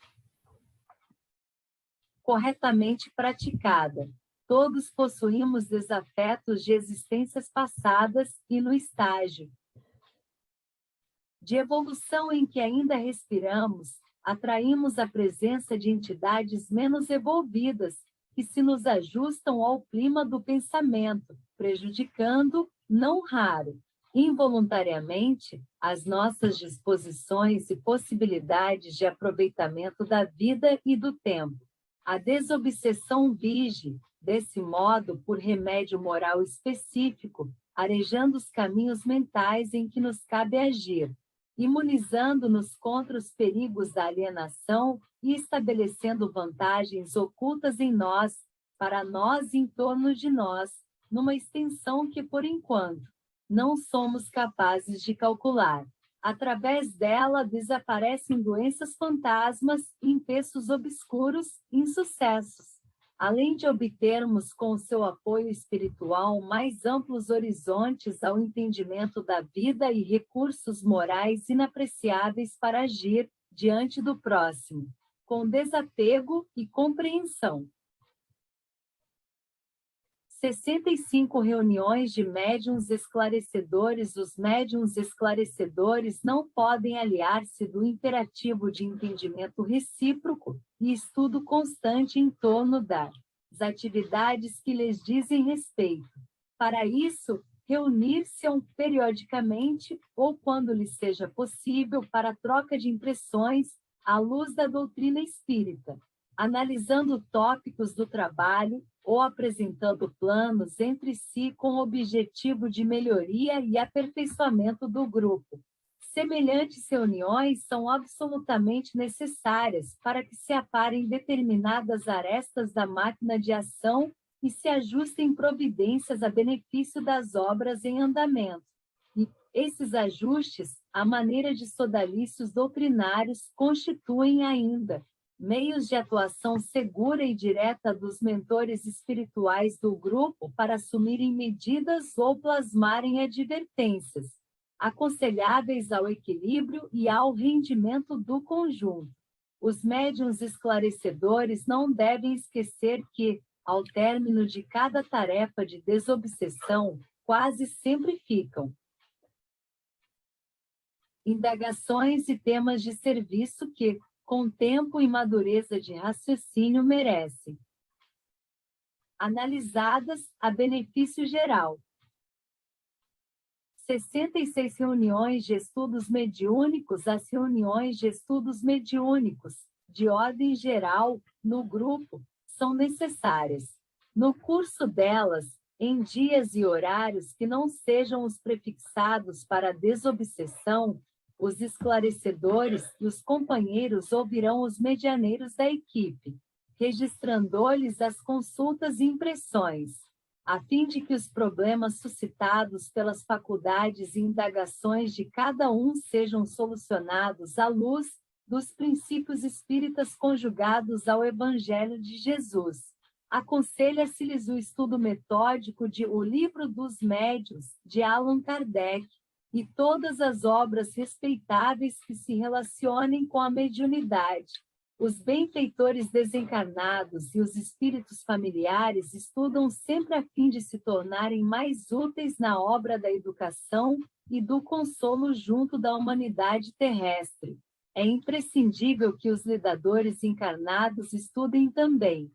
corretamente praticada. Todos possuímos desafetos de existências passadas e no estágio de evolução em que ainda respiramos, atraímos a presença de entidades menos evolvidas que se nos ajustam ao clima do pensamento, prejudicando, não raro, involuntariamente, as nossas disposições e possibilidades de aproveitamento da vida e do tempo. A desobsessão vige, desse modo, por remédio moral específico, arejando os caminhos mentais em que nos cabe agir, imunizando-nos contra os perigos da alienação e estabelecendo vantagens ocultas em nós, para nós e em torno de nós, numa extensão que, por enquanto, não somos capazes de calcular. Através dela, desaparecem doenças fantasmas, empeços obscuros, insucessos. Além de obtermos com o seu apoio espiritual mais amplos horizontes ao entendimento da vida e recursos morais inapreciáveis para agir diante do próximo, com desapego e compreensão. 65 reuniões de médiuns esclarecedores. Os médiuns esclarecedores não podem aliar-se do imperativo de entendimento recíproco e estudo constante em torno das atividades que lhes dizem respeito. Para isso, reunir-se-ão periodicamente ou quando lhes seja possível para a troca de impressões à luz da doutrina espírita, analisando tópicos do trabalho ou apresentando planos entre si com o objetivo de melhoria e aperfeiçoamento do grupo. Semelhantes reuniões são absolutamente necessárias para que se aparem determinadas arestas da máquina de ação e se ajustem providências a benefício das obras em andamento. E esses ajustes, à maneira de sodalícios doutrinários, constituem ainda meios de atuação segura e direta dos mentores espirituais do grupo para assumirem medidas ou plasmarem advertências, aconselháveis ao equilíbrio e ao rendimento do conjunto. Os médiuns esclarecedores não devem esquecer que, ao término de cada tarefa de desobsessão, quase sempre ficam indagações e temas de serviço que, com tempo e madureza de raciocínio, merecem analisadas a benefício geral. 66 reuniões de estudos mediúnicos. As reuniões de estudos mediúnicos, de ordem geral, no grupo, são necessárias. No curso delas, em dias e horários que não sejam os prefixados para a desobsessão, os esclarecedores e os companheiros ouvirão os medianeiros da equipe, registrando-lhes as consultas e impressões, a fim de que os problemas suscitados pelas faculdades e indagações de cada um sejam solucionados à luz dos princípios espíritas conjugados ao Evangelho de Jesus. Aconselha-se-lhes o estudo metódico de O Livro dos Médiuns, de Allan Kardec, e todas as obras respeitáveis que se relacionem com a mediunidade. Os benfeitores desencarnados e os espíritos familiares estudam sempre a fim de se tornarem mais úteis na obra da educação e do consolo junto da humanidade terrestre. É imprescindível que os lidadores encarnados estudem também.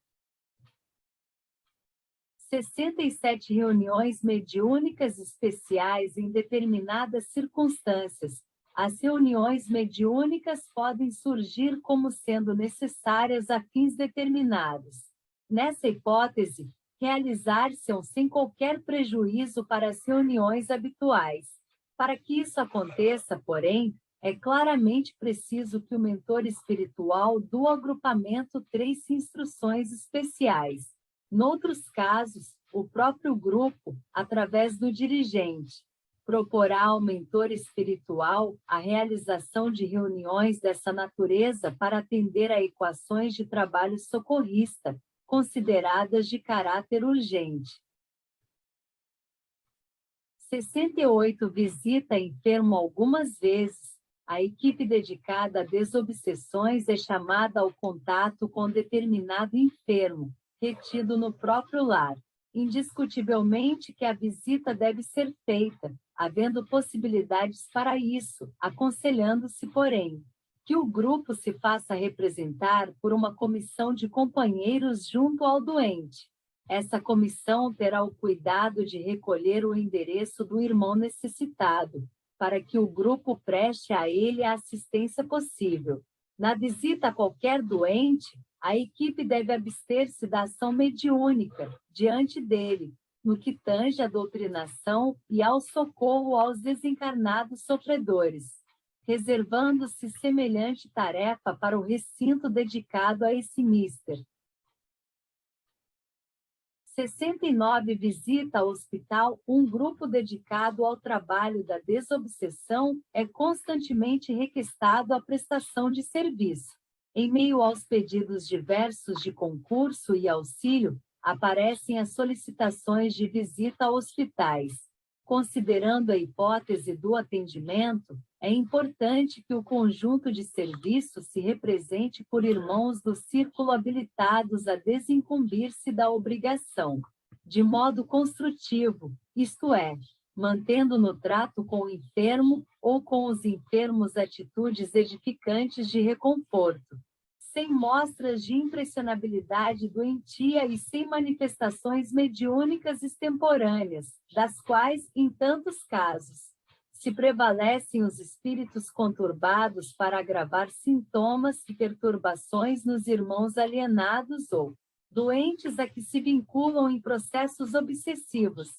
67 reuniões mediúnicas especiais em determinadas circunstâncias. As reuniões mediúnicas podem surgir como sendo necessárias a fins determinados. Nessa hipótese, realizar-se-ão sem qualquer prejuízo para as reuniões habituais. Para que isso aconteça, porém, é claramente preciso que o mentor espiritual do agrupamento trace instruções especiais. Noutros casos, o próprio grupo, através do dirigente, proporá ao mentor espiritual a realização de reuniões dessa natureza para atender a equações de trabalho socorrista, consideradas de caráter urgente. 68 visita enfermo algumas vezes. A equipe dedicada a desobsessões é chamada ao contato com determinado enfermo, retido no próprio lar. Indiscutivelmente que a visita deve ser feita, havendo possibilidades para isso, aconselhando-se, porém, que o grupo se faça representar por uma comissão de companheiros junto ao doente. Essa comissão terá o cuidado de recolher o endereço do irmão necessitado, para que o grupo preste a ele a assistência possível. Na visita a qualquer doente, a equipe deve abster-se da ação mediúnica diante dele, no que tange à doutrinação e ao socorro aos desencarnados sofredores, reservando-se semelhante tarefa para o recinto dedicado a esse mister. 69 visita ao hospital. Um grupo dedicado ao trabalho da desobsessão é constantemente requistado à prestação de serviço. Em meio aos pedidos diversos de concurso e auxílio, aparecem as solicitações de visita a hospitais. Considerando a hipótese do atendimento, é importante que o conjunto de serviço se represente por irmãos do círculo habilitados a desincumbir-se da obrigação, de modo construtivo, isto é, mantendo no trato com o enfermo ou com os enfermos atitudes edificantes de reconforto, sem mostras de impressionabilidade doentia e sem manifestações mediúnicas extemporâneas, das quais, em tantos casos, se prevalecem os espíritos conturbados para agravar sintomas e perturbações nos irmãos alienados ou doentes a que se vinculam em processos obsessivos.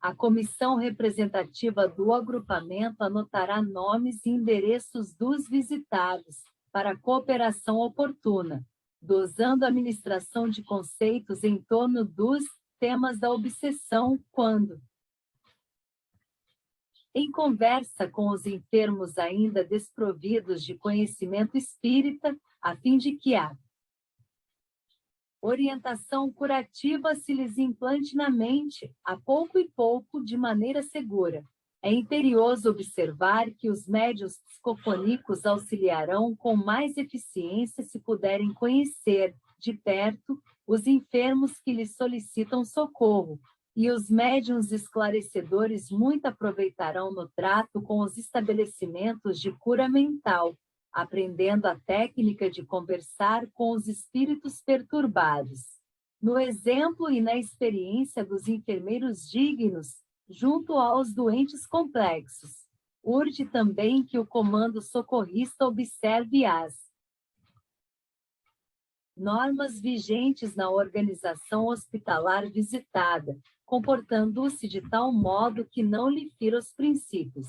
A comissão representativa do agrupamento anotará nomes e endereços dos visitados para a cooperação oportuna, dosando a administração de conceitos em torno dos temas da obsessão quando, em conversa com os enfermos ainda desprovidos de conhecimento espírita, a fim de que a orientação curativa se lhes implante na mente, a pouco e pouco, de maneira segura. É imperioso observar que os médiuns psicofônicos auxiliarão com mais eficiência se puderem conhecer, de perto, os enfermos que lhes solicitam socorro, e os médiuns esclarecedores muito aproveitarão no trato com os estabelecimentos de cura mental, aprendendo a técnica de conversar com os espíritos perturbados. No exemplo e na experiência dos enfermeiros dignos, junto aos doentes complexos, urge também que o comando socorrista observe as normas vigentes na organização hospitalar visitada, comportando-se de tal modo que não lhe fira os princípios.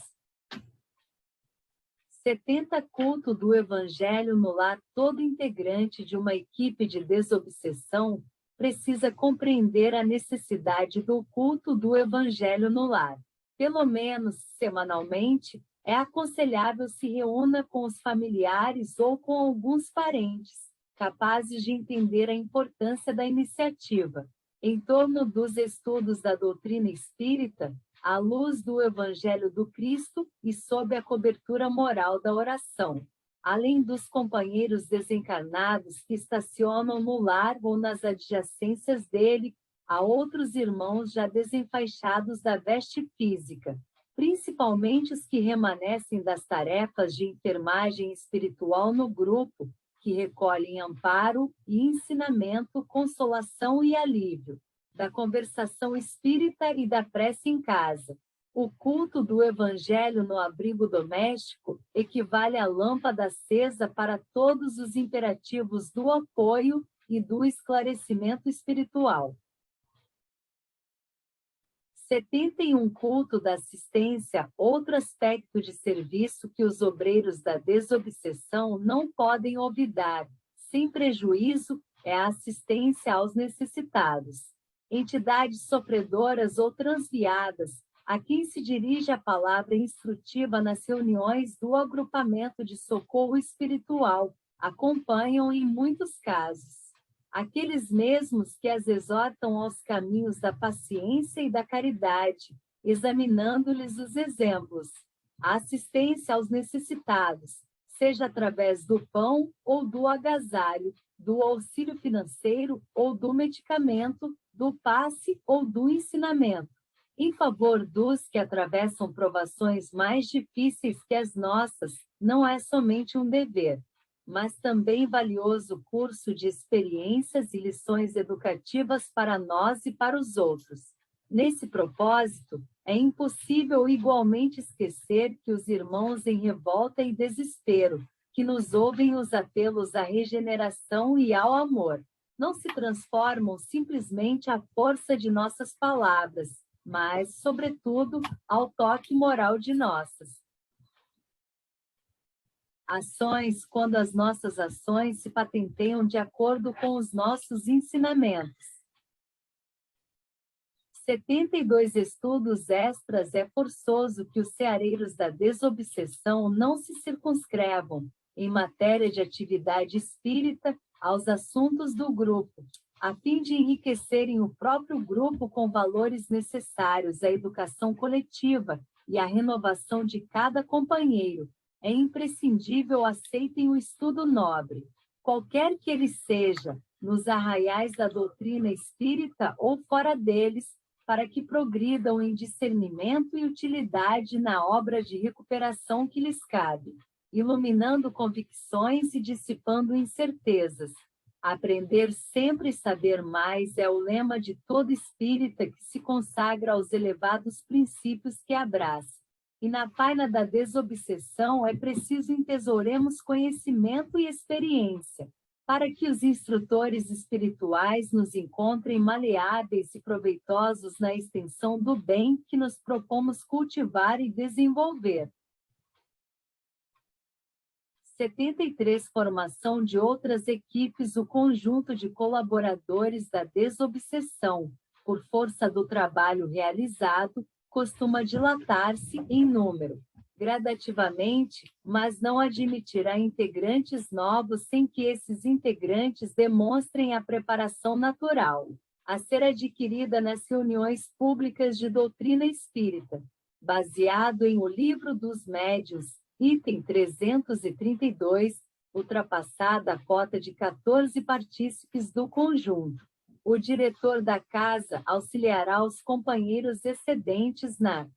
70 Culto do Evangelho no lar. Todo integrante de uma equipe de desobsessão precisa compreender a necessidade do culto do Evangelho no lar. Pelo menos semanalmente, é aconselhável se reúna com os familiares ou com alguns parentes, capazes de entender a importância da iniciativa. Em torno dos estudos da doutrina espírita, à luz do Evangelho do Cristo e sob a cobertura moral da oração, além dos companheiros desencarnados que estacionam no lar ou nas adjacências dele, há outros irmãos já desenfaixados da veste física, principalmente os que remanescem das tarefas de enfermagem espiritual no grupo, que recolhem amparo e ensinamento, consolação e alívio, da conversação espírita e da prece em casa. O culto do Evangelho no abrigo doméstico equivale à lâmpada acesa para todos os imperativos do apoio e do esclarecimento espiritual. 71 Culto da assistência. Outro aspecto de serviço que os obreiros da desobsessão não podem olvidar, sem prejuízo, é a assistência aos necessitados. Entidades sofredoras ou transviadas, a quem se dirige a palavra instrutiva nas reuniões do agrupamento de socorro espiritual, acompanham em muitos casos. aqueles mesmos que as exortam aos caminhos da paciência e da caridade, examinando-lhes os exemplos, a assistência aos necessitados, seja através do pão ou do agasalho, do auxílio financeiro ou do medicamento, do passe ou do ensinamento, em favor dos que atravessam provações mais difíceis que as nossas, não é somente um dever, mas também valioso curso de experiências e lições educativas para nós e para os outros. Nesse propósito, é impossível igualmente esquecer que os irmãos em revolta e desespero, que nos ouvem os apelos à regeneração e ao amor, não se transformam simplesmente à força de nossas palavras, mas, sobretudo, ao toque moral de nossas ações, quando as nossas ações se patenteiam de acordo com os nossos ensinamentos. 72 estudos extras é forçoso que os ceareiros da desobsessão não se circunscrevam, em matéria de atividade espírita, aos assuntos do grupo, a fim de enriquecerem o próprio grupo com valores necessários à educação coletiva e à renovação de cada companheiro. É imprescindível aceitem o estudo nobre, qualquer que ele seja, nos arraiais da doutrina espírita ou fora deles, para que progridam em discernimento e utilidade na obra de recuperação que lhes cabe, iluminando convicções e dissipando incertezas. Aprender sempre e saber mais é o lema de todo espírita que se consagra aos elevados princípios que abraça. E na faina da desobsessão é preciso entesouremos conhecimento e experiência, para que os instrutores espirituais nos encontrem maleáveis e proveitosos na extensão do bem que nos propomos cultivar e desenvolver. 73 Formação de outras equipes. O conjunto de colaboradores da desobsessão, por força do trabalho realizado, costuma dilatar-se em número, gradativamente, mas não admitirá integrantes novos sem que esses integrantes demonstrem a preparação natural, a ser adquirida nas reuniões públicas de doutrina espírita, baseado em O Livro dos Médiuns, item 332, ultrapassada a cota de 14 partícipes do conjunto. O diretor da casa auxiliará os companheiros excedentes na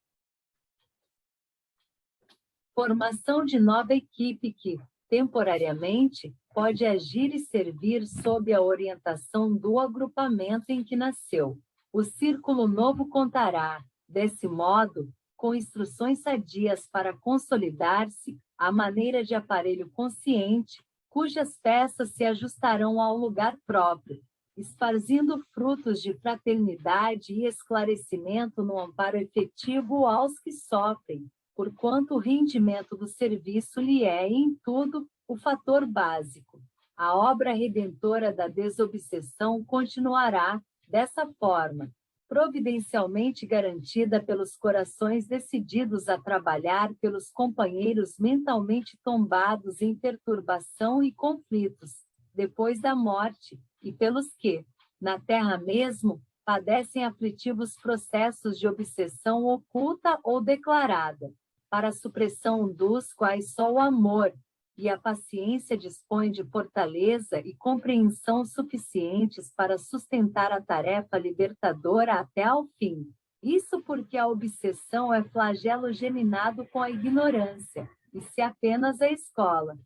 formação de nova equipe que, temporariamente, pode agir e servir sob a orientação do agrupamento em que nasceu. O círculo novo contará, desse modo, com instruções sadias para consolidar-se à maneira de aparelho consciente, cujas peças se ajustarão ao lugar próprio, esparzindo frutos de fraternidade e esclarecimento no amparo efetivo aos que sofrem, porquanto o rendimento do serviço lhe é, em tudo, o fator básico. A obra redentora da desobsessão continuará, dessa forma, providencialmente garantida pelos corações decididos a trabalhar pelos companheiros mentalmente tombados em perturbação e conflitos, depois da morte, e pelos que, na terra mesmo, padecem aflitivos processos de obsessão oculta ou declarada, para a supressão dos quais só o amor e a paciência dispõem de fortaleza e compreensão suficientes para sustentar a tarefa libertadora até ao fim. Isso porque a obsessão é flagelo geminado com a ignorância, e se apenas a escola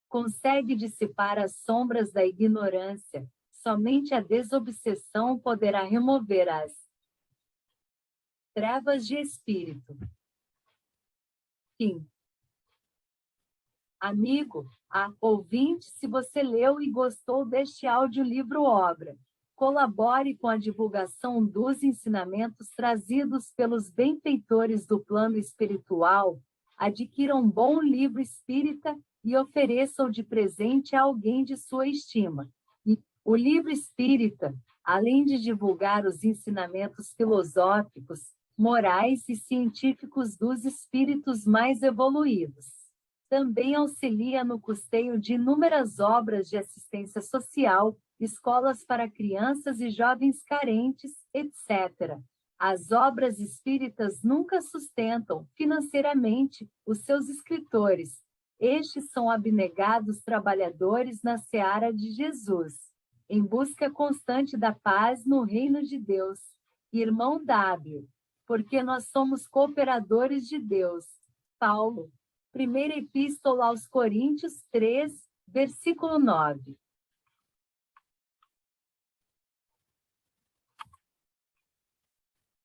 consegue dissipar as sombras da ignorância, somente a desobsessão poderá remover as trevas de espírito. Fim. Amigo, ouvinte, se você leu e gostou deste audiolivro obra, colabore com a divulgação dos ensinamentos trazidos pelos benfeitores do plano espiritual, adquira um bom livro espírita e ofereça-o de presente a alguém de sua estima. E o livro espírita, além de divulgar os ensinamentos filosóficos, morais e científicos dos espíritos mais evoluídos, Também auxilia no custeio de inúmeras obras de assistência social, escolas para crianças e jovens carentes, etc. As obras espíritas nunca sustentam financeiramente os seus escritores. Estes são abnegados trabalhadores na seara de Jesus, em busca constante da paz no reino de Deus. Irmão W, porque nós somos cooperadores de Deus. Paulo, primeira epístola aos Coríntios 3, versículo 9.